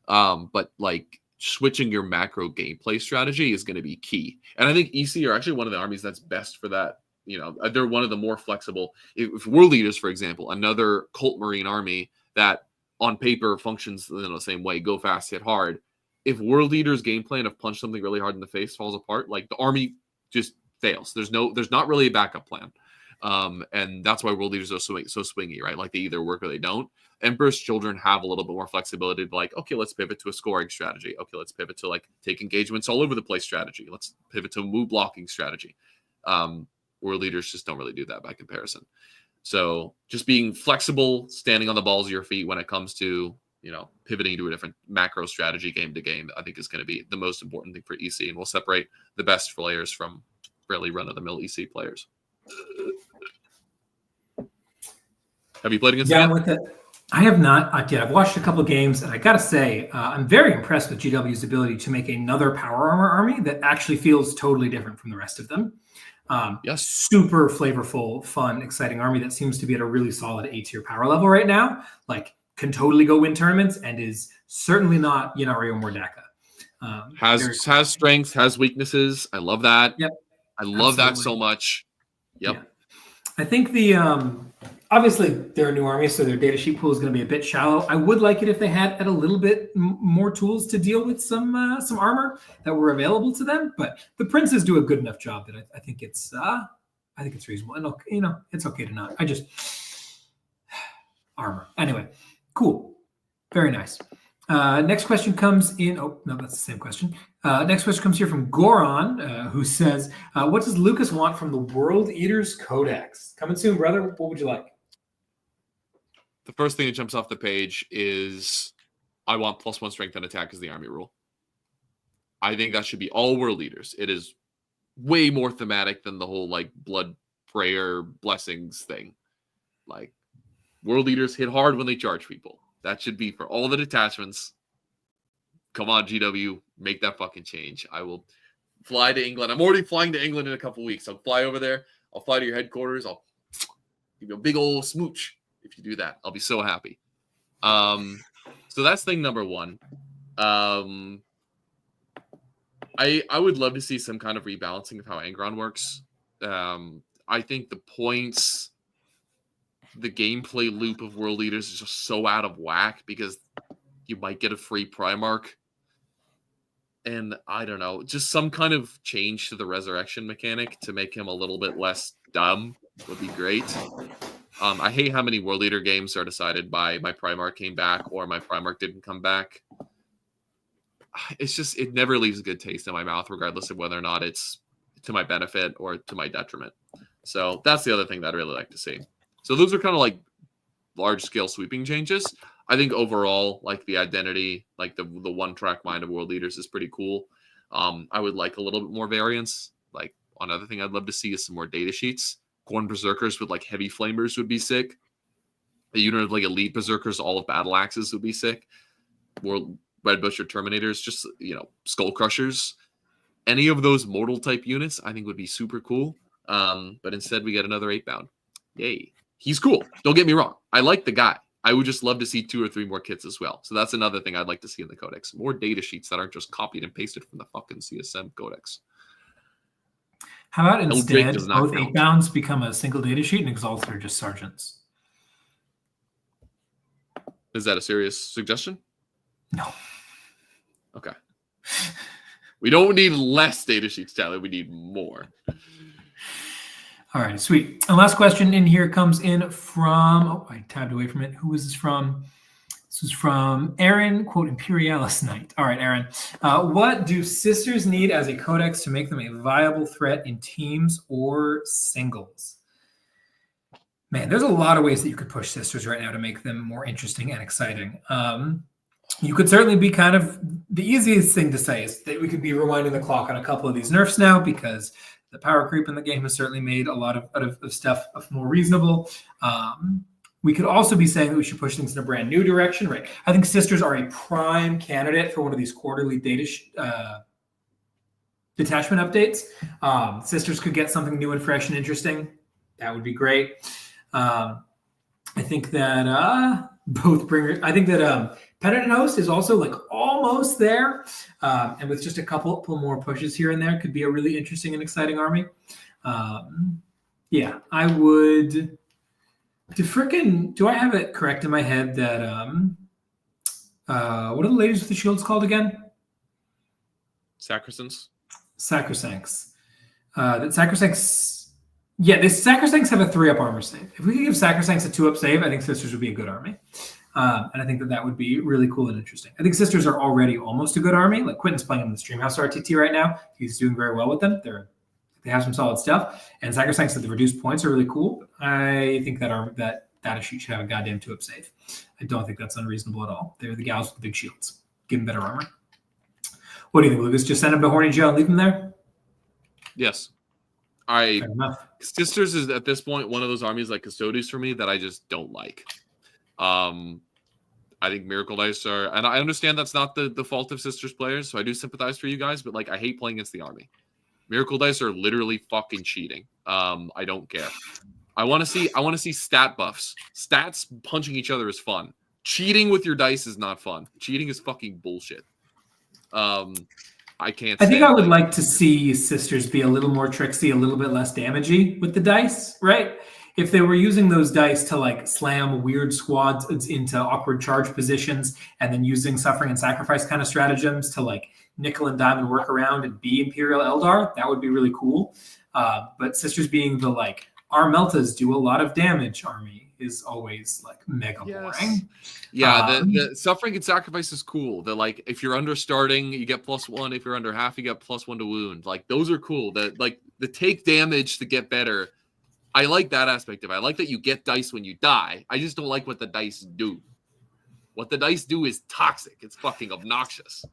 But like switching your macro gameplay strategy is going to be key. And I think EC are actually one of the armies that's best for that. You know, they're one of the more flexible. If World Leaders, for example, another Cult Marine army that on paper functions in the same way, go fast, hit hard. If World Leaders game plan of punch something really hard in the face falls apart, like the army just fails. There's not really a backup plan. And that's why World Leaders are so swingy, right? Like they either work or they don't. Emperor's Children have a little bit more flexibility to like, okay, let's pivot to a scoring strategy. Okay, let's pivot to like take engagements all over the place strategy. Let's pivot to a move blocking strategy. World Leaders just don't really do that by comparison. So just being flexible, standing on the balls of your feet when it comes to, you know, pivoting to a different macro strategy game to game, I think is going to be the most important thing for EC, and will separate the best players from really run-of-the-mill EC players. Have you played against them? With it. I have not yet. I've watched a couple games, and I got to say, I'm very impressed with GW's ability to make another power armor army that actually feels totally different from the rest of them. Yes. Super flavorful, fun, exciting army that seems to be at a really solid A-tier power level right now. Like, can totally go win tournaments and is certainly not Yanario Mordaka. Has strengths, has weaknesses. I love that. Yep. I love that so much. Yep. Yeah. I think the obviously they're a new army, so their data sheet pool is going to be a bit shallow. I would like it if they had a little bit more tools to deal with some armor that were available to them. But the princes do a good enough job that I think it's reasonable. And you know, it's okay to not. I just armor anyway. Cool, very nice. Next question comes in. Oh, no, that's the same question. Next question comes here from Goron, who says, what does Lukas want from the World Eaters Codex? Coming soon, brother. What would you like? The first thing that jumps off the page is I want +1 strength and attack as the army rule. I think that should be all World Eaters. It is way more thematic than the whole like blood prayer blessings thing. Like World Eaters hit hard when they charge people. That should be for all the detachments. Come on, GW, make that fucking change. I will fly to England. I'm already flying to England in a couple weeks. I'll fly over there. I'll fly to your headquarters. I'll give you a big old smooch if you do that. I'll be so happy. So that's thing number one. I would love to see some kind of rebalancing of how Angron works. I think the points, the gameplay loop of World Eaters is just so out of whack because you might get a free Primarch. And I don't know, just some kind of change to the resurrection mechanic to make him a little bit less dumb would be great. I hate how many World Eater games are decided by my Primarch came back or my Primarch didn't come back. It's just, it never leaves a good taste in my mouth, regardless of whether or not it's to my benefit or to my detriment. So that's the other thing that I'd really like to see. So those are kind of like large scale sweeping changes. I think overall, like the identity, like the one track mind of World Eaters is pretty cool. I would like a little bit more variance. Like another thing I'd love to see is some more data sheets. Gorn Berserkers with like heavy flamers would be sick. A unit of like elite Berserkers, all of battle axes would be sick. World Red Butcher Terminators, just, you know, Skull Crushers. Any of those mortal type units I think would be super cool. But instead we get another 8-bound. Yay. He's cool. Don't get me wrong. I like the guy. I would just love to see 2 or 3 more kits as well. So that's another thing I'd like to see in the codex. More data sheets that aren't just copied and pasted from the fucking CSM codex. How about instead both count. 8-bounds become a single data sheet and Exalted are just sergeants? Is that a serious suggestion? No. Okay. We don't need less data sheets, Tyler. We need more. All right, sweet. And last question in here comes in from, oh, I tabbed away from it. Who is this from? This is from Aaron, quote, Imperialis Knight. All right, Aaron. What do sisters need as a codex to make them a viable threat in teams or singles? Man, there's a lot of ways that you could push sisters right now to make them more interesting and exciting. You could certainly be kind of, the easiest thing to say is that we could be rewinding the clock on a couple of these nerfs now because the power creep in the game has certainly made a lot of stuff more reasonable. We could also be saying that we should push things in a brand new direction, right? I think sisters are a prime candidate for one of these quarterly data detachment updates. Sisters could get something new and fresh and interesting. That would be great. I think that both bringers. I think that Penitent Host is also like almost there, and with just a couple more pushes here and there, could be a really interesting and exciting army. Yeah, I would. Do I have it correct in my head that what are the ladies with the shields called again? Sacrosancts. Sacrosancts. That Sacrosancts. Yeah, the Sacrosancts have a 3-up armor save. If we could give Sacrosancts a 2-up save, I think Sisters would be a good army. And I think that would be really cool and interesting. I think Sisters are already almost a good army. Like Quentin's playing in the Streamhouse RTT right now. He's doing very well with them. They have some solid stuff. And Sacrosancts at the reduced points are really cool. I think that data sheet should have a goddamn 2-up save. I don't think that's unreasonable at all. They're the gals with the big shields. Give them better armor. What do you think, Lucas? Just send them to Horny Joe and leave them there? Yes. Sisters is at this point one of those armies like Custodes for me that I just don't like. I think Miracle Dice are, and I understand that's not the fault of Sisters players, so I do sympathize for you guys, but like I hate playing against the army. Miracle Dice are literally fucking cheating. I don't care. I want to see stat buffs. Stats punching each other is fun. Cheating with your dice is not fun. Cheating is fucking bullshit. I think I would like to see Sisters be a little more tricksy, a little bit less damagey with the dice, right? If they were using those dice to like slam weird squads into awkward charge positions and then using suffering and sacrifice kind of stratagems to like nickel and dime and work around and be Imperial Eldar, that would be really cool. But Sisters being the like, our Meltas do a lot of damage army is always like mega Yes. boring. Yeah, the suffering and sacrifice is cool. The like if you're under starting, you get +1. If you're under half, you get +1 to wound. Like those are cool. The take damage to get better. I like that aspect of it. I like that you get dice when you die. I just don't like what the dice do. What the dice do is toxic. It's fucking obnoxious.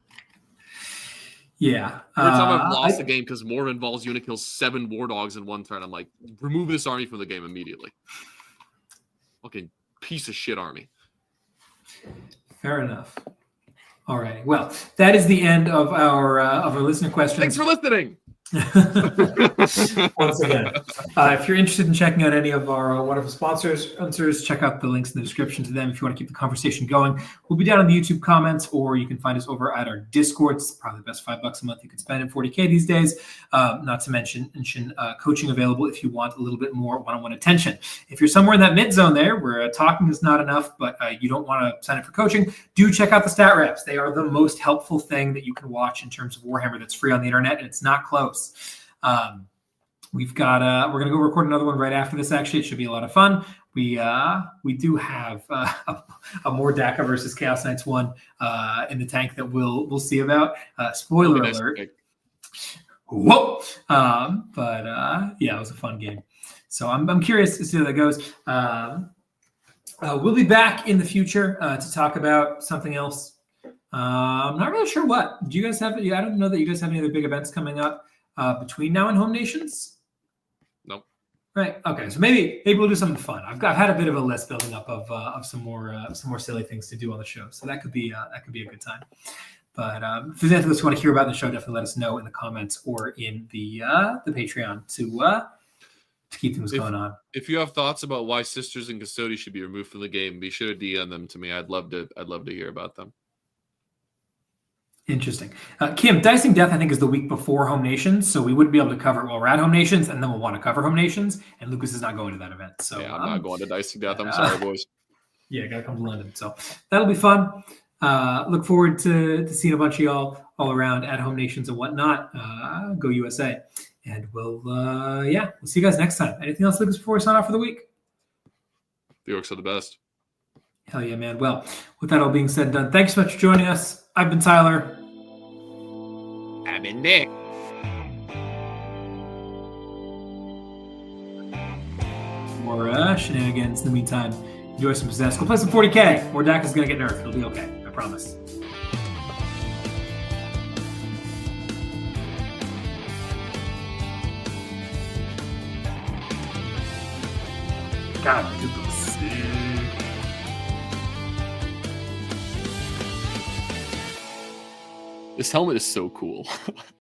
Yeah. Every time I've lost a game because Morven Vols unit kills 7 war dogs in one turn, I'm like, remove this army from the game immediately. Fucking piece of shit army. Fair enough. All right. Well, that is the end of our listener questions. Thanks for listening. Once again, if you're interested in checking out any of our wonderful sponsors, check out the links in the description to them if you want to keep the conversation going. We'll be down in the YouTube comments, or you can find us over at our Discord. It's probably the best $5 a month you can spend in 40K these days. Not to mention coaching available if you want a little bit more one-on-one attention. If you're somewhere in that mid zone there where talking is not enough, but you don't want to sign up for coaching, do check out the stat reps. They are the most helpful thing that you can watch in terms of Warhammer that's free on the internet, and it's not close. We've got we're gonna go record another one right after this. Actually, it should be a lot of fun. We do have a more Dakka versus Chaos Knights one in the tank that we'll see about. Spoiler alert. Whoa! Yeah, it was a fun game. So I'm curious to see how that goes. We'll be back in the future to talk about something else. I'm not really sure what. Do you guys have? I don't know that you guys have any other big events coming up between now and Home Nations. Nope. Right. Okay. So maybe we'll do something fun. I've had a bit of a list building up of some more silly things to do on the show. So that could be a good time. But if there's anything else you want to hear about in the show, definitely let us know in the comments or in the Patreon to keep things going on. If you have thoughts about why Sisters and Custody should be removed from the game, be sure to DM them to me. I'd love to hear about them. Interesting. Kim, Dicing Death, I think, is the week before Home Nations, so we wouldn't be able to cover it while we're at Home Nations, and then we'll want to cover Home Nations, and Lucas is not going to that event. So yeah, I'm not going to Dicing Death. I'm sorry, boys. Yeah, got to come to London. So that'll be fun. Look forward to seeing a bunch of y'all all around at Home Nations and whatnot. Go USA. And we'll see you guys next time. Anything else, Lucas, before we sign off for the week? The Orcs are the best. Hell yeah, man. Well, with that all being said and done, thanks so much for joining us. I've been Tyler. I've been Nick. More shenanigans in the meantime. Enjoy some Possess. Go play some 40K. Or Dakka's going to get nerfed. It'll be okay. I promise. God, this is sick. This helmet is so cool.